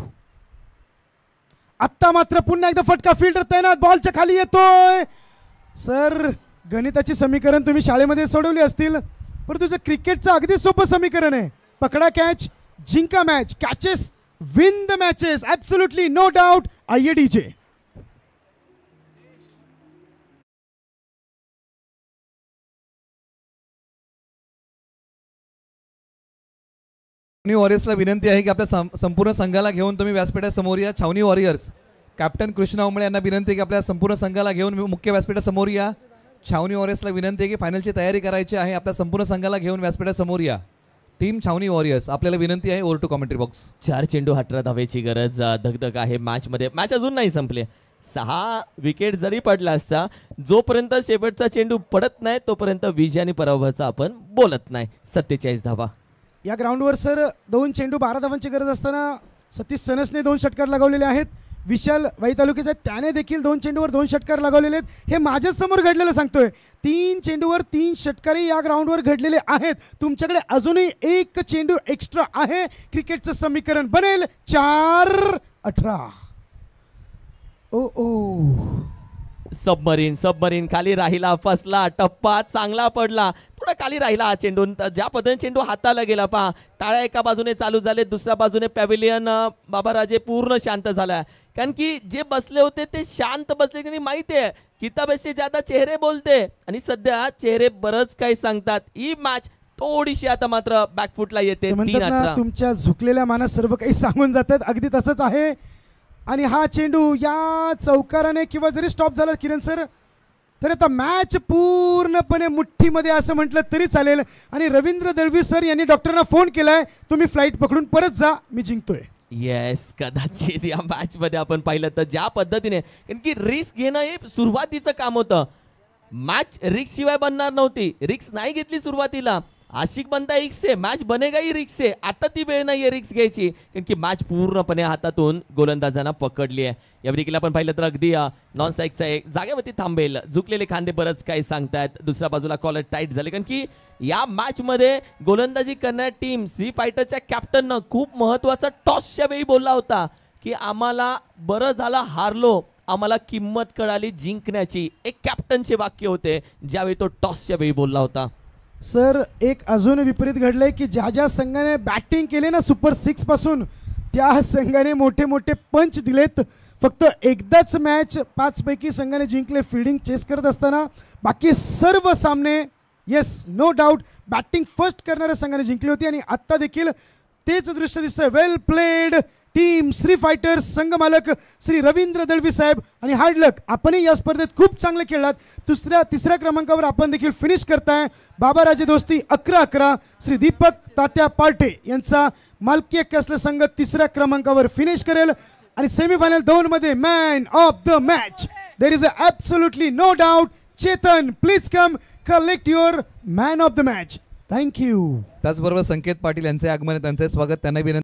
आत्ता मात्र पुन्हा एकदा फटका. फिल्डर तैनात, बॉलच्या खाली येतोय. सर गणिताची समीकरण तुम्ही शाळेमध्ये सोडवली असतील, परंतु तुझं क्रिकेटचं अगदी सोपं समीकरण आहे. पकडा कॅच, जिंका match. Catches win the matches. Absolutely no doubt. IADJ. छावणी वॉरियर्सला विनंती आहे की आपल्या संपूर्ण संघाला घेऊन तुम्ही व्यासपीठासमोर या. छावणी वॉरियर्स कॅप्टन कृष्णा उमळे यांना विनंती आहे की आपल्या संपूर्ण संघाला घेऊन मुख्य व्यासपीठासमोर या. छावणी वॉरियर्सला विनंती आहे की फायनलची तयारी करायची आहे. आपल्या संपूर्ण संघाला घेऊन व्यासपीठासमोर या. टीम छावणी वॉरियर्स आपल्याला विनंती आहे. Over to commentary box. 4 चेंडू 18 धावेची गरज. धगधग आहे मॅचमध्ये. मॅच अजून नाही संपले. 6 विकेट जरी पडला असता, जोपर्यंत शेवटचा चेंडू पडत नाही तोपर्यंत विजय आणि पराभवाचा आपण बोलत नाही. 47 धावा या ग्राउंडवर सर. 2 चेंडू 12 धावांची गरज असताना सतीश सनसने 2 षटकार लगावलेले आहेत. विशाल वाई तालुक्याचा त्याने देखील 2 चेंडूवर 2 षटकार लगावलेले आहेत. हे माझ्याच समोर घडलेलं सांगतोय. 3 चेंडूवर 3 षटकारी या ग्राउंडवर घडलेले आहेत. तुमच्याकडे अजूनही 1 चेंडू एक्स्ट्रा आहे. क्रिकेटचं समीकरण बनेल 4-18. सबमरीन खाली राहिला, फसला, टप्पा चांगला पडला. थोडा खाली राहिला हा चेंडू. ज्या पद्धतीने चेंडू हाताला गेला पहा, टाळ्या एका बाजूने चालू झाले, दुसऱ्या बाजूने पॅव्हिलियन बाबाराजे पूर्ण शांत झाला. कारण की जे बसले होते ते शांत बसले की माहिती आहे किताबेसे ज्यादा चेहरे बोलते आणि सध्या चेहरे बरंच काही सांगतात. ही मॅच थोडीशी आता मात्र बॅकफुटला येते. ते म्हणतात 3-18 ना, तुमच्या झुकलेल्या मानात सर्व काही सांगून जातात. अगदी तसंच आहे. आणि हा चेंडू या चौकाराने किंवा जरी स्टॉप झाला किरण सर, तर आता मॅच पूर्णपणे मुठ्ठीमध्ये असं म्हटलं तरी चालेल. आणि रवींद्र दळवी सर यांनी डॉक्टरांना फोन केलाय, तुम्ही फ्लाईट पकडून परत जा, मी जिंकतोय. येस, कदाचित या मॅच मध्ये आपण पाहिलं तर ज्या पद्धतीने, कारण की रिस्क घेणं हे सुरुवातीचं काम होतं. मॅच रिक्स शिवाय बनणार नव्हती. रिक्स नाही घेतली सुरुवातीला, आशिक बनता रिक्स से मॅच बनेगा ही रिक्स से. आता ती वेळ नाहीये रिक्स घ्यायची, कारण की मॅच पूर्णपणे हातातून गोलंदाजांना पकडली आहे. या देखील आपण पाहिलं तर अगदी नॉन स्ट्राईकचा एक जागेवरती थांबेल, झुकलेले खांदे बरंच काही सांगतायत. दुसऱ्या बाजूला कॉलर टाईट झाले, कारण की या मॅच मध्ये गोलंदाजी करणाऱ्या टीम श्री फायटरच्या कॅप्टननं खूप महत्वाचा टॉसच्या वेळी बोलला होता की आम्हाला बरं झालं हारलो, आम्हाला किंमत कळाली जिंकण्याची. एक कॅप्टनचे वाक्य होते ज्यावेळी तो टॉसच्या वेळी बोलला होता. सर एक अजून विपरीत घडलंय की ज्या ज्या संघाने बॅटिंग केले ना सुपर 6 पासून, त्या संघाने मोठे मोठे पंच दिलेत. फक्त एकदाच मॅच 5 पैकी संघाने जिंकले फिल्डिंग चेस करत असताना. बाकी सर्व सामने yes no doubt batting first करणाऱ्या संघाने जिंकली होती. आणि आत्ता देखील तेच दृश्य दिसतंय. वेल प्लेड टीम श्री फायटर्स, संघ मालक श्री रवींद्र दळवी साहेब. आणि हार्ड लक, आपणही या स्पर्धेत खूप चांगले खेळलात. तिसऱ्या क्रमांकावर आपण देखील फिनिश करताय. बाबाराजे दोस्ती 11-11 श्री दीपक तात्या पार्टे यांचा मालकी हक्क असलेला संघ तिसऱ्या क्रमांकावर फिनिश करेल. आणि सेमीफायनल 2 मध्ये man of the match, there is absolutely no doubt. Chetan, please come collect your man of the match. Thank you. त्याचबरोबर संकेत पाटील यांचे आगमन, त्यांचे स्वागत, त्यांना विनंती.